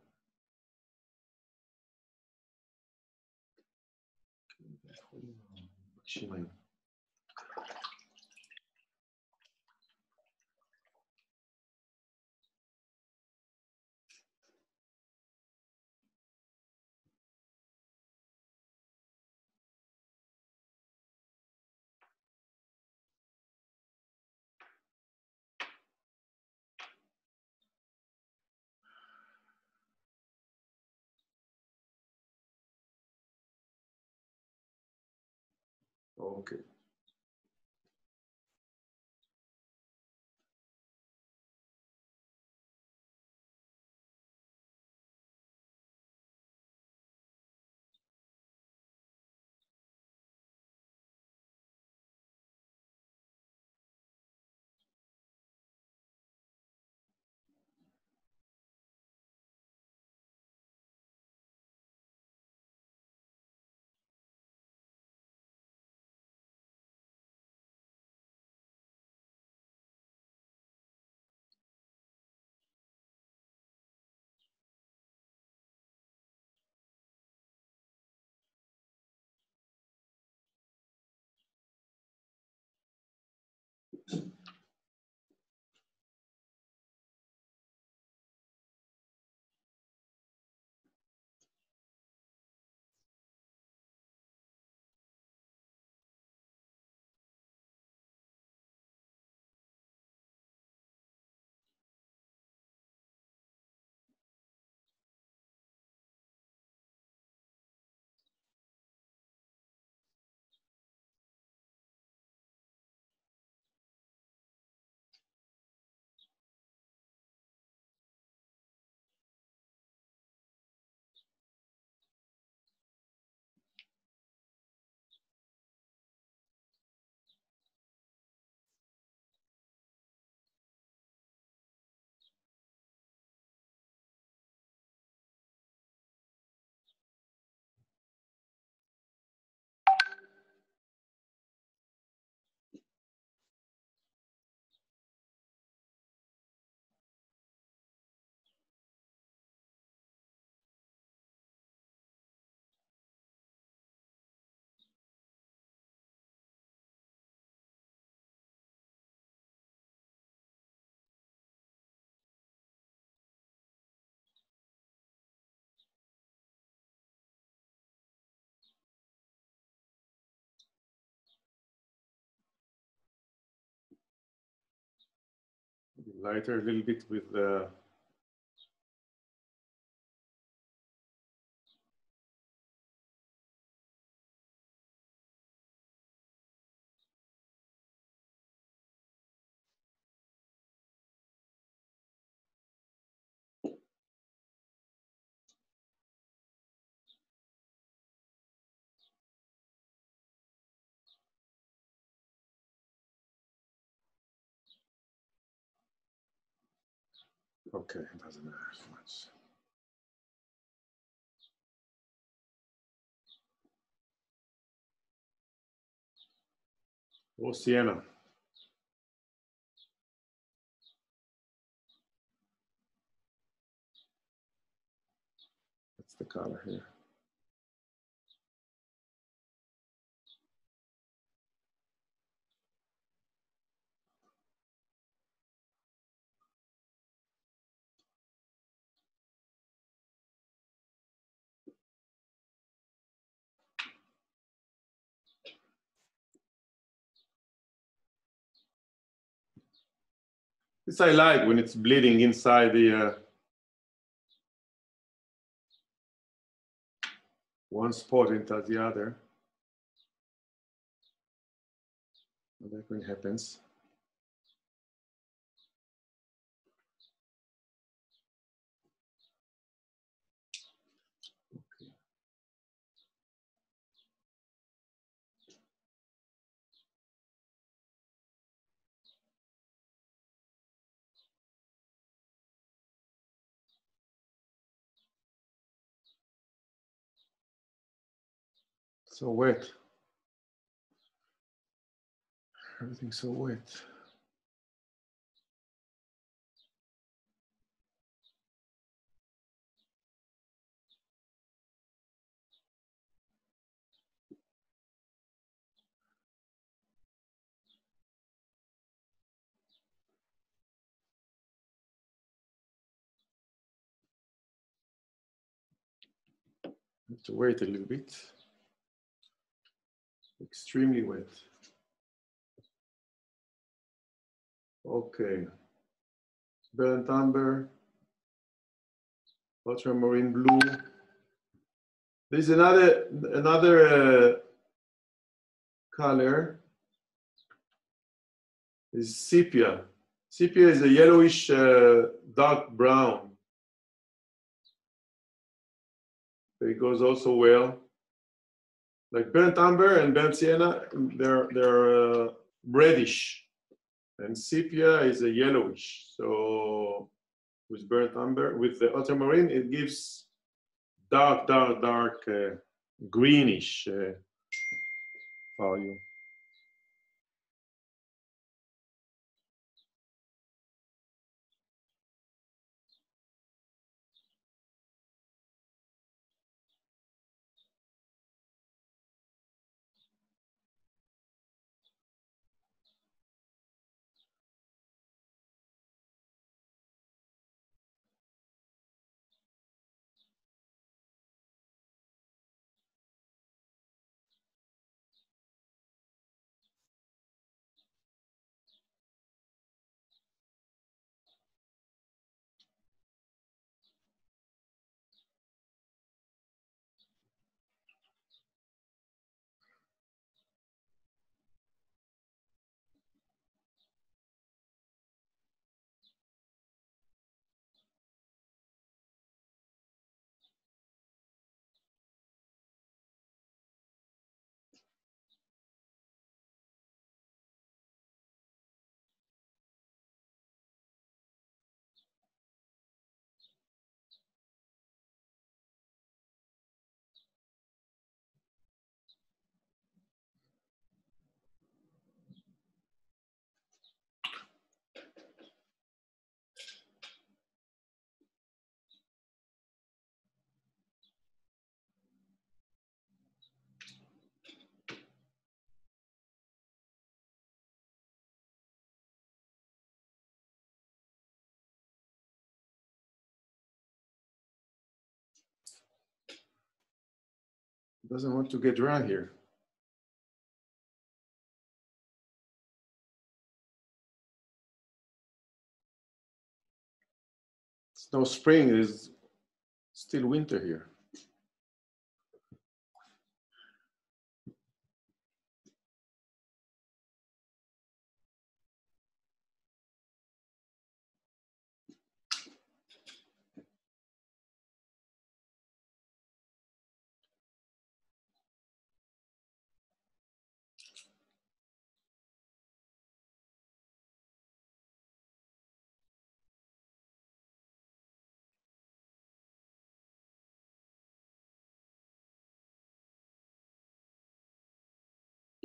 Okay. Lighter a little bit with the okay, it doesn't matter so much. Oh, sienna. That's the color here. This I like when it's bleeding inside the one spot into the other. I like when it happens. Okay. So wet. Everything's so wet. I have to wait a little bit. Extremely wet. Okay. Burnt umber. Ultramarine blue. There's another color is sepia. Sepia is a yellowish dark brown. It goes also well. Like burnt umber and burnt sienna, they're reddish, and sepia is a yellowish. So with burnt umber, with the ultramarine, it gives dark greenish value. It doesn't want to get dry here. It's no spring, it is still winter here.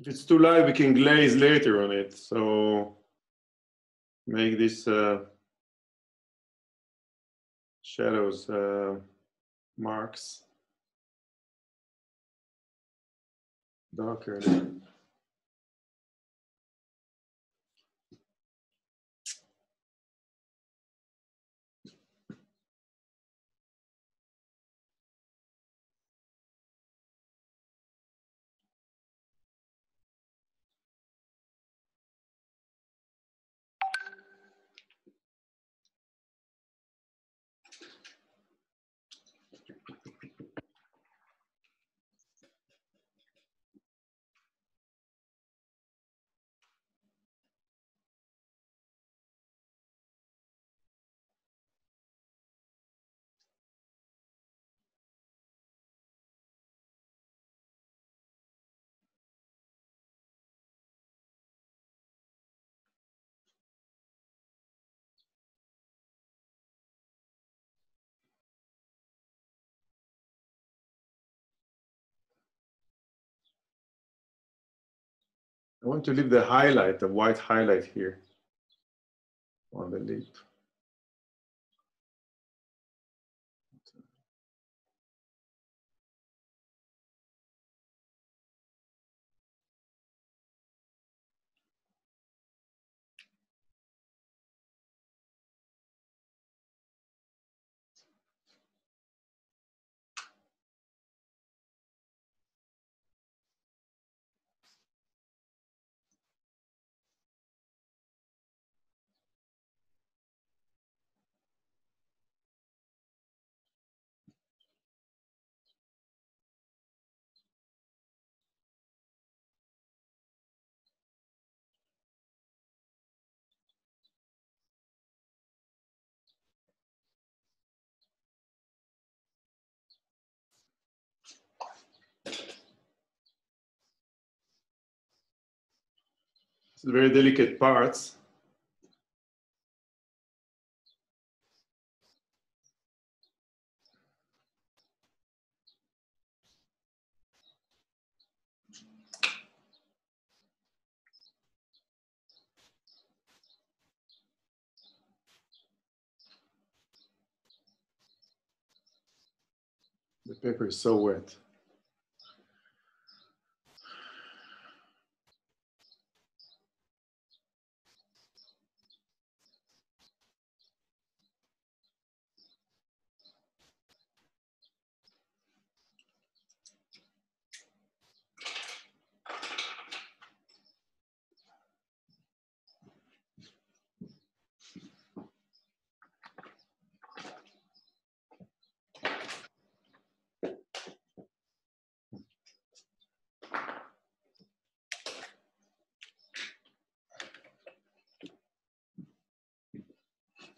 If it's too light, we can glaze later on it. So make this shadows marks darker. I want to leave the highlight, the white highlight here on the lip. It's very delicate parts. The paper is so wet.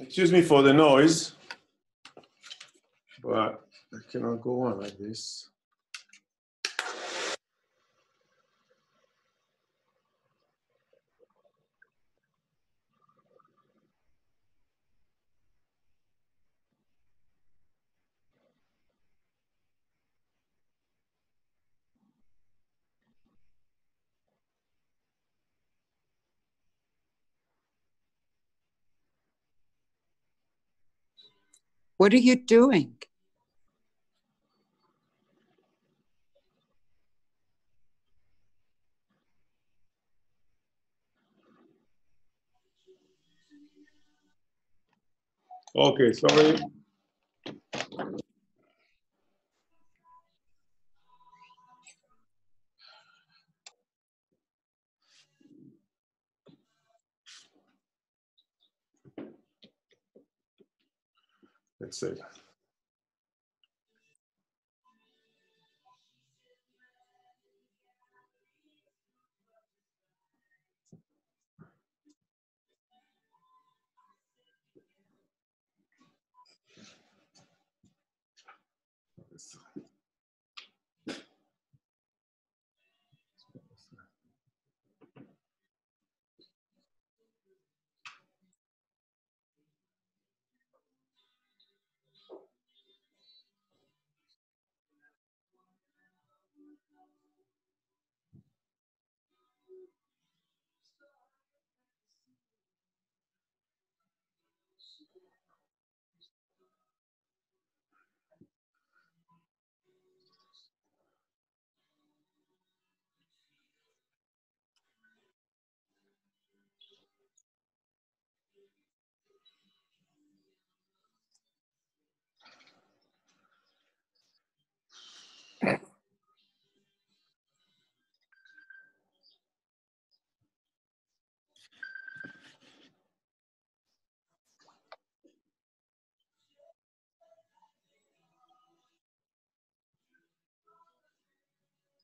Excuse me for the noise, but I cannot go on like this. What are you doing? Okay, sorry. Let's see.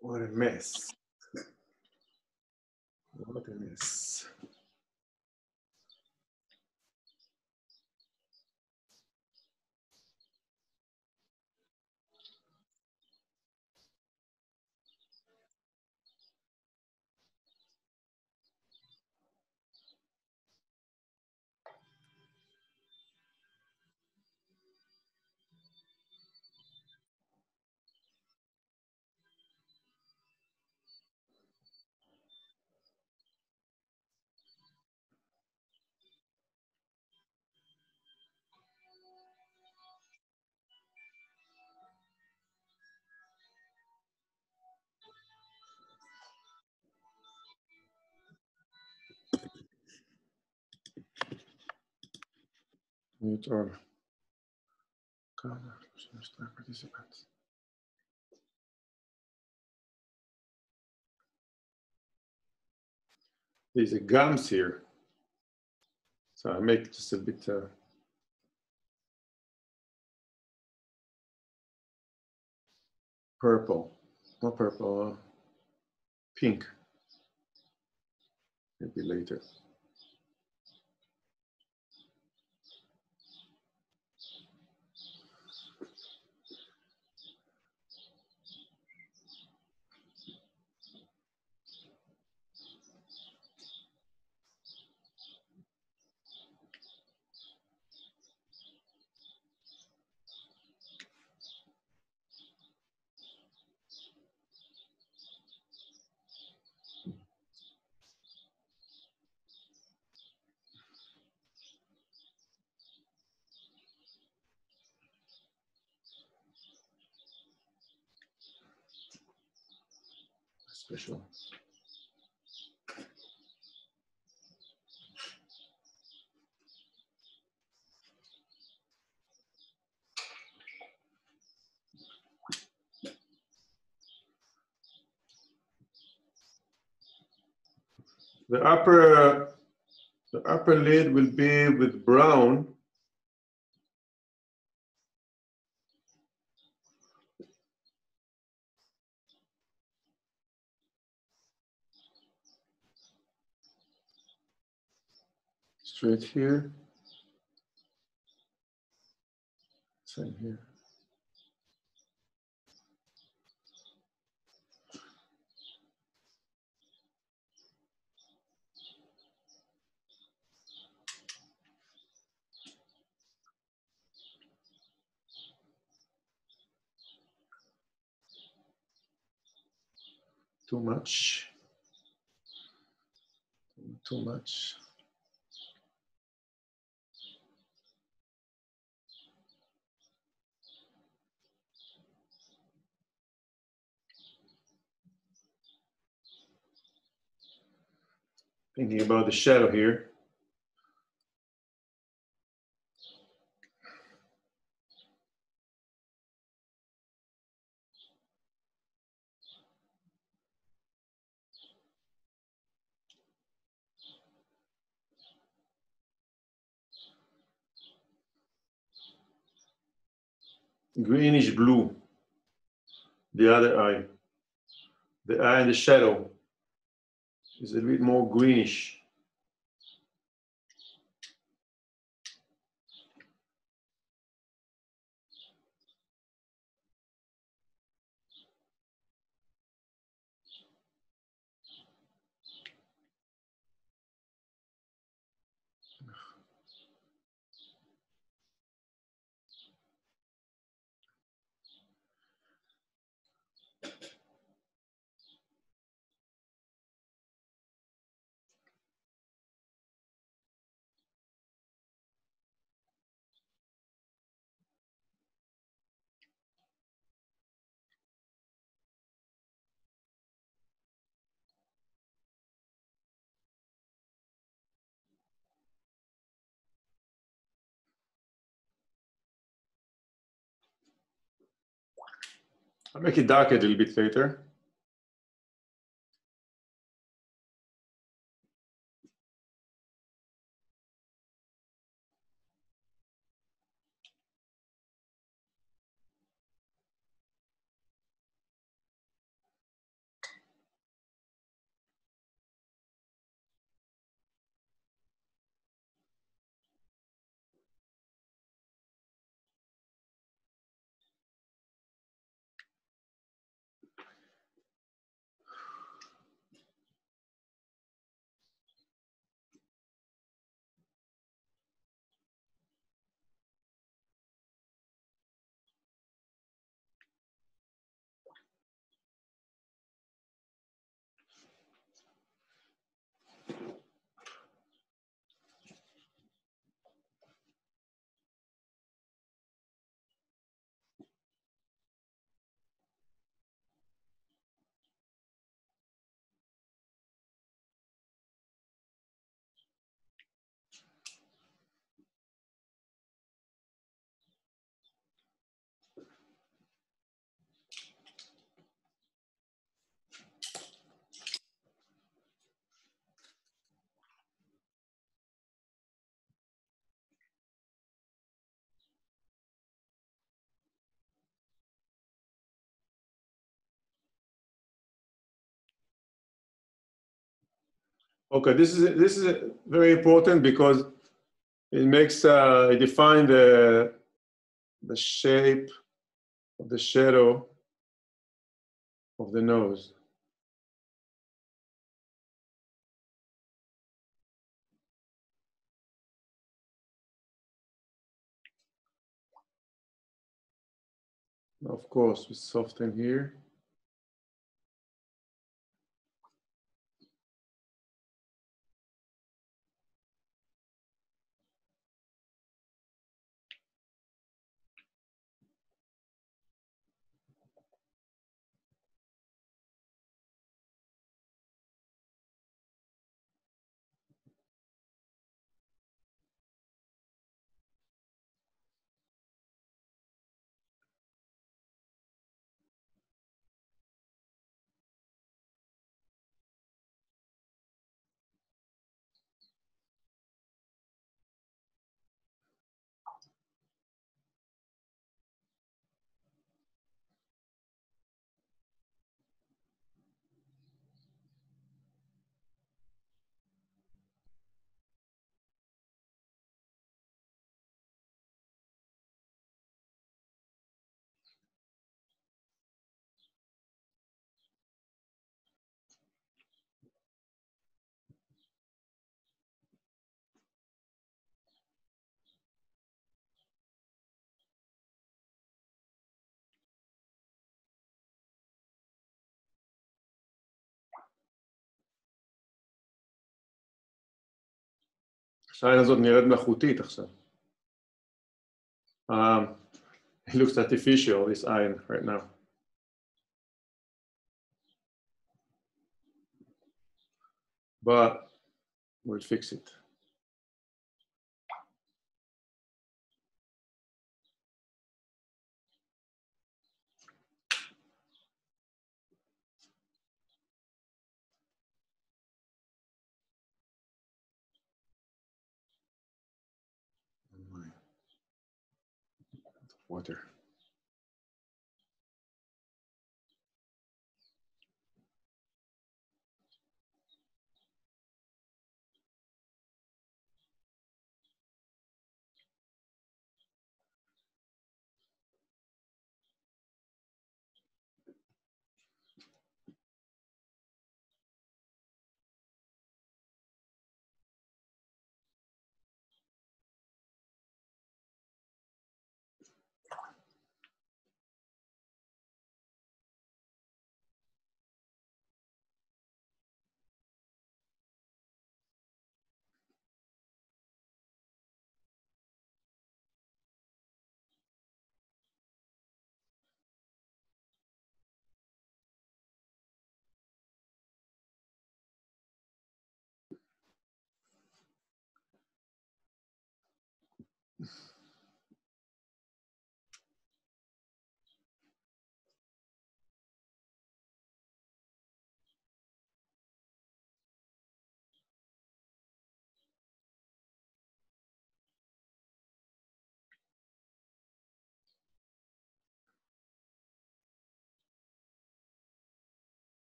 What a mess. What a mess. Neutral. Participants. There's a gums here. So I make just a bit purple, not purple, pink. Maybe later. special. The upper lid will be with brown. Straight here. Same here. Too much. Too much. Thinking about the shadow here. Greenish blue, the other eye. The eye in the shadow is a little bit more greenish. I'll make it darker a little bit later. Okay, this is very important because it makes it define the shape of the shadow of the nose. Of course, we soften here. השיין הזאת נראית מלאכותית עכשיו. It looks artificial, this iron right now. But we'll fix it. Water.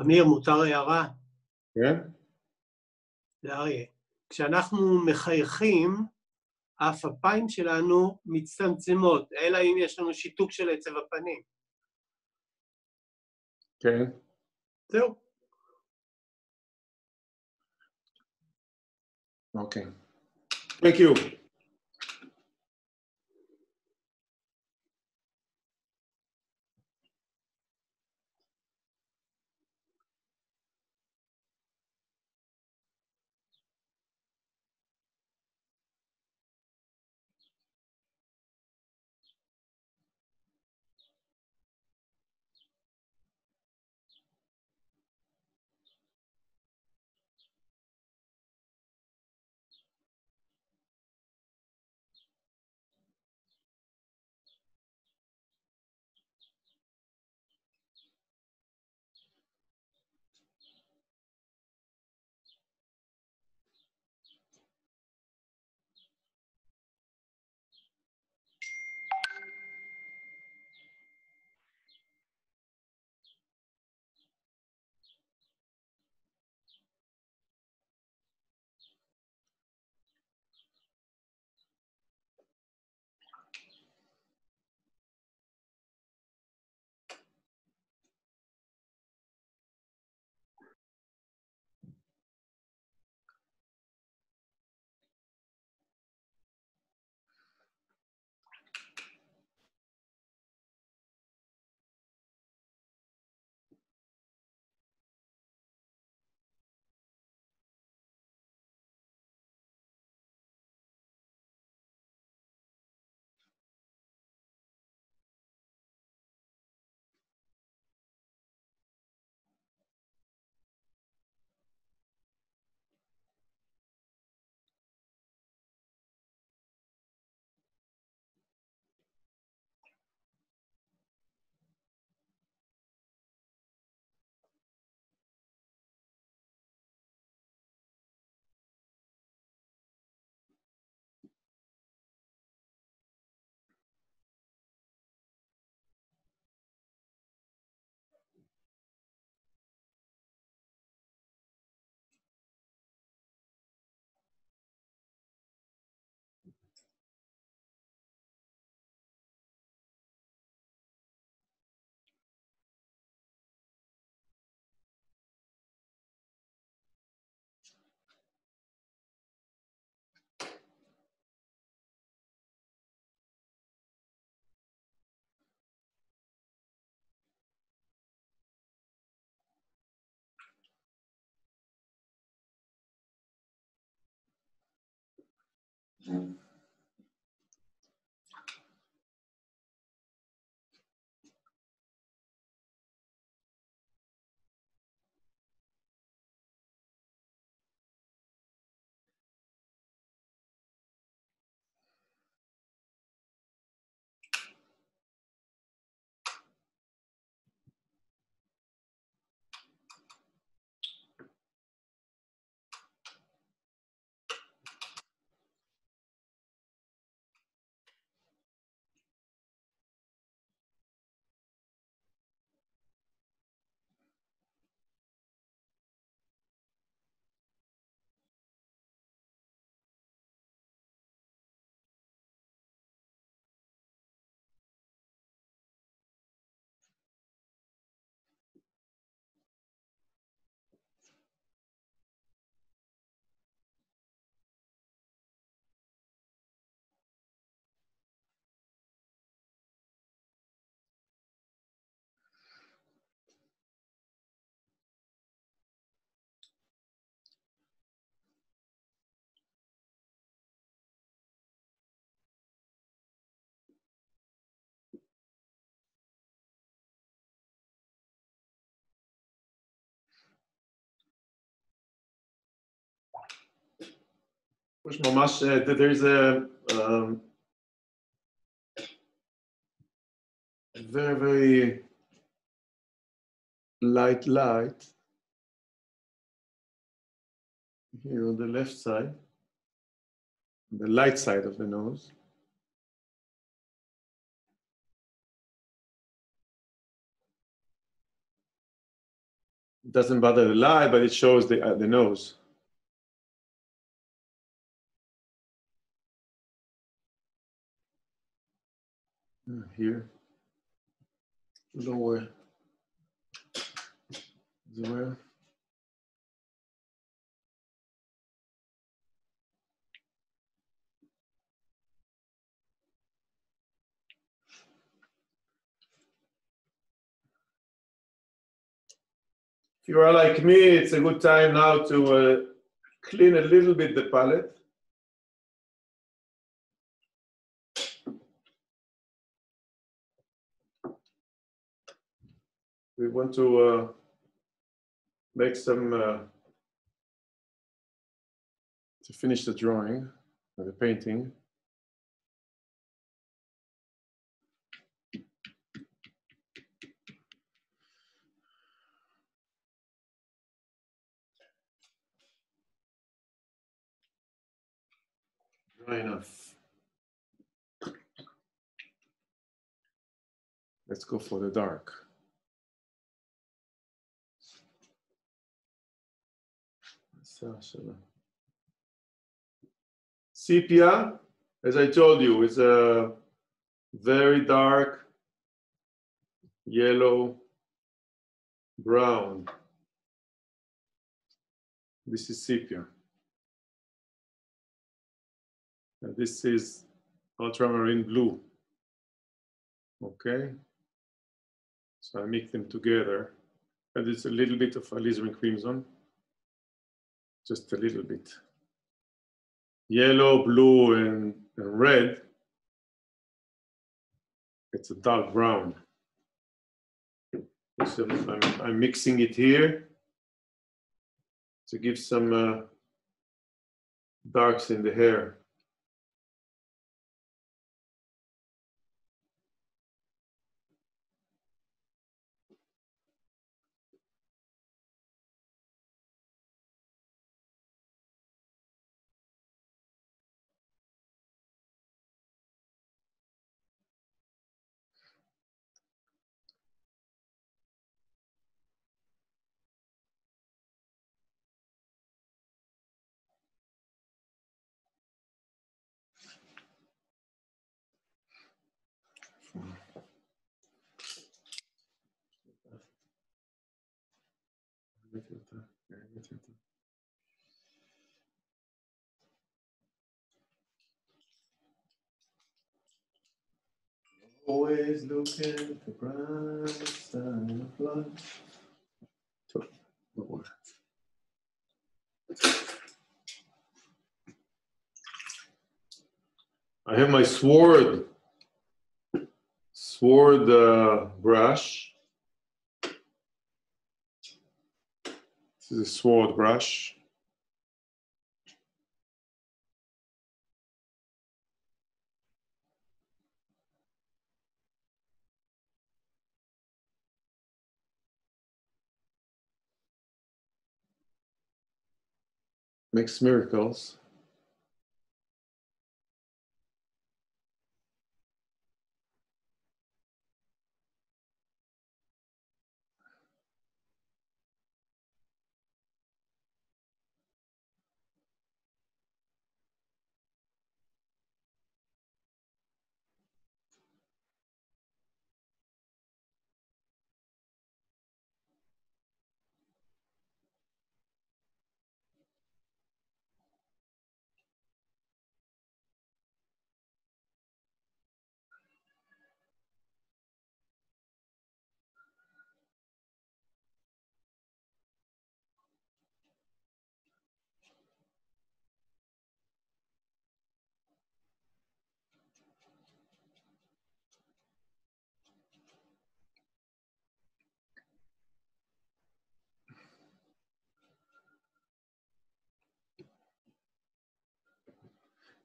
אמיר, מותר הערה? כן? לאריה. כשאנחנו מחייכים, האפיים שלנו מצטמצמות, אלא אם יש לנו שיתוק של עצב הפנים. כן. זהו. אוקיי. Thank you. ממש, there's a very, very light here on the left side, the light side of the nose. It doesn't bother the light, but it shows the nose. Here, lower as well. If you are like me, it's a good time now to clean a little bit the palette. We want to make some, to finish the drawing, or the painting. Dry enough. Let's go for the dark. Sepia, as I told you, is a very dark yellow brown. This is sepia. And this is ultramarine blue. Okay. So I mix them together. And it's a little bit of alizarin crimson. Just a little bit. Yellow, blue, and red. It's a dark brown. So I'm mixing it here to give some darks in the hair. Always looking at the bright side of life. have my sword brush. This is a sword brush. Makes miracles.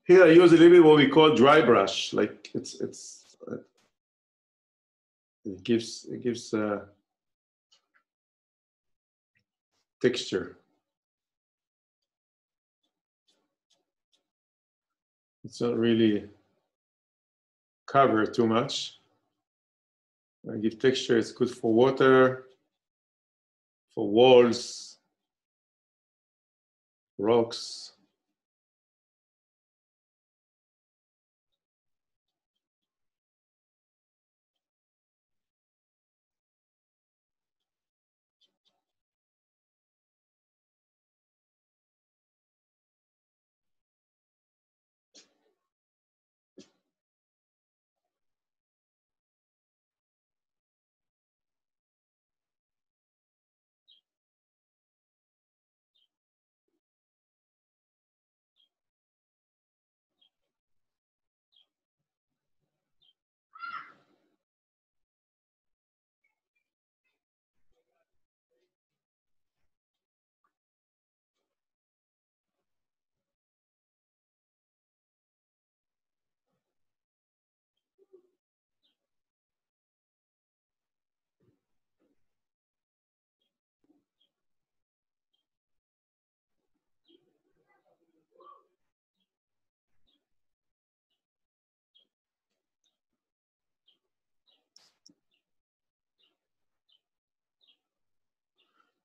Here I use a little bit what we call dry brush, like it gives texture. It's not really cover too much. I give texture. It's good for water, for walls, rocks.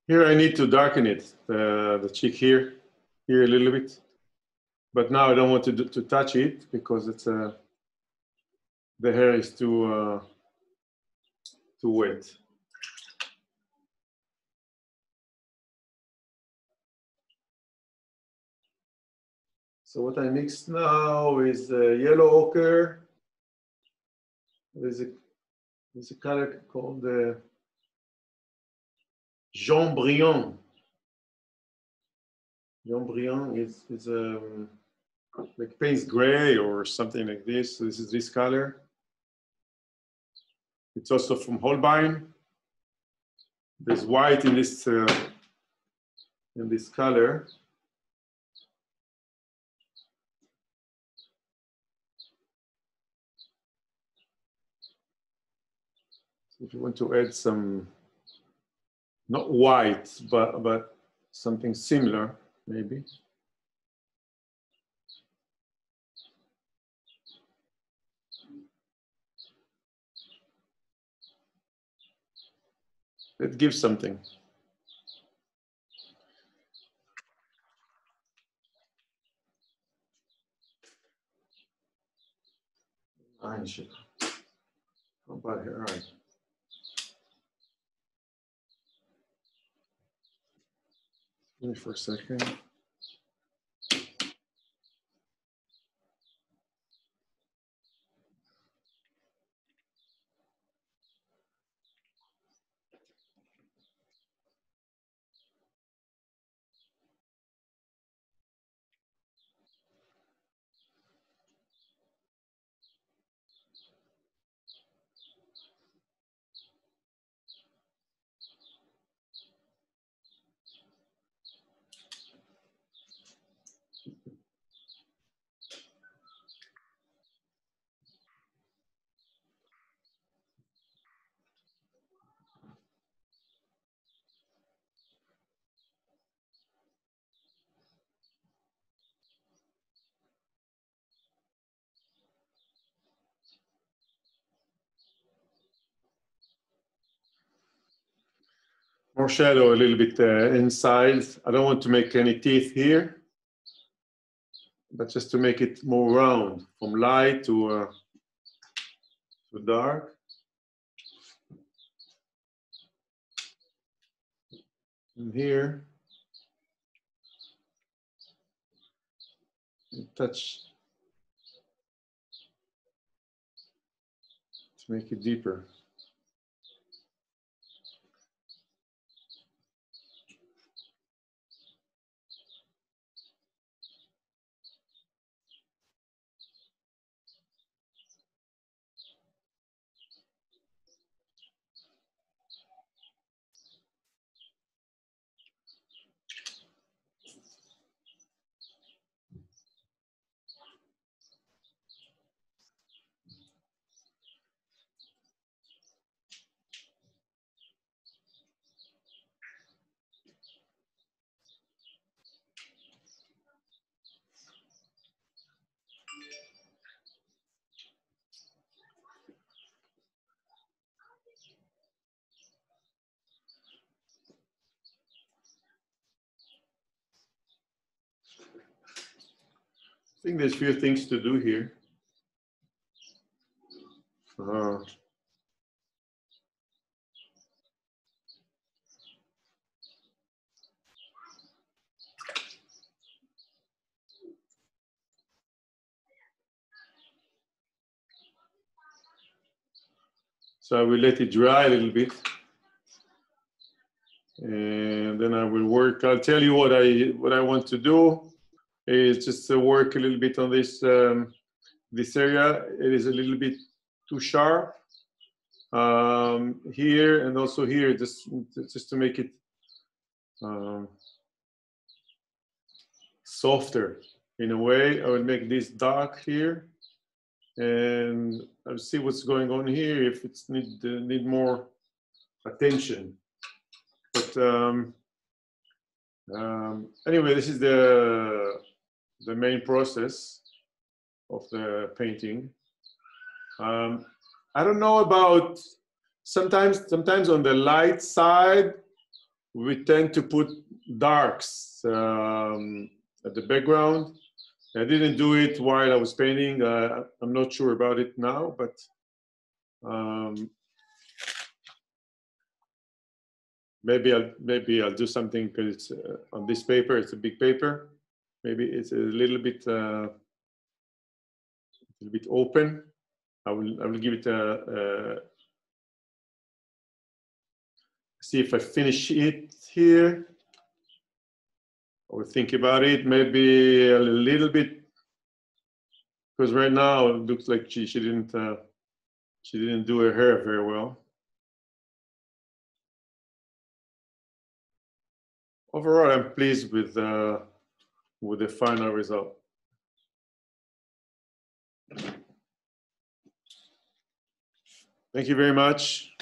Here I need to darken it, the cheek here a little bit. But now I don't want to touch it because it's the hair is too wet. So what I mix now is yellow ochre. There's a color called Jean Briand. Jean Briand is like Payne's gray or something like this. So this is this color. It's also from Holbein. There's white in this color. So if you want to add some, not white, but something similar, maybe. It gives something. I should. How about here? All right. Wait for a second. More shadow a little bit inside. I don't want to make any teeth here, but just to make it more round, from light to dark. And here, touch to make it deeper. I think there's a few things to do here. So I will let it dry a little bit. And then I will work. I'll tell you what I want to do is just to work a little bit on this this area. It is a little bit too sharp here and also here, just to make it softer in a way. I will make this dark here, and I'll see what's going on here if it's need more attention. But anyway, this is the main process of the painting. I don't know about, sometimes on the light side, we tend to put darks at the background. I didn't do it while I was painting. I'm not sure about it now, but maybe I'll do something, because it's on this paper. It's a big paper. Maybe it's a little bit open. I will give it see if I finish it here. I will think about it. Maybe a little bit, because right now it looks like she didn't do her hair very well. Overall, I'm pleased with the final result. Thank you very much.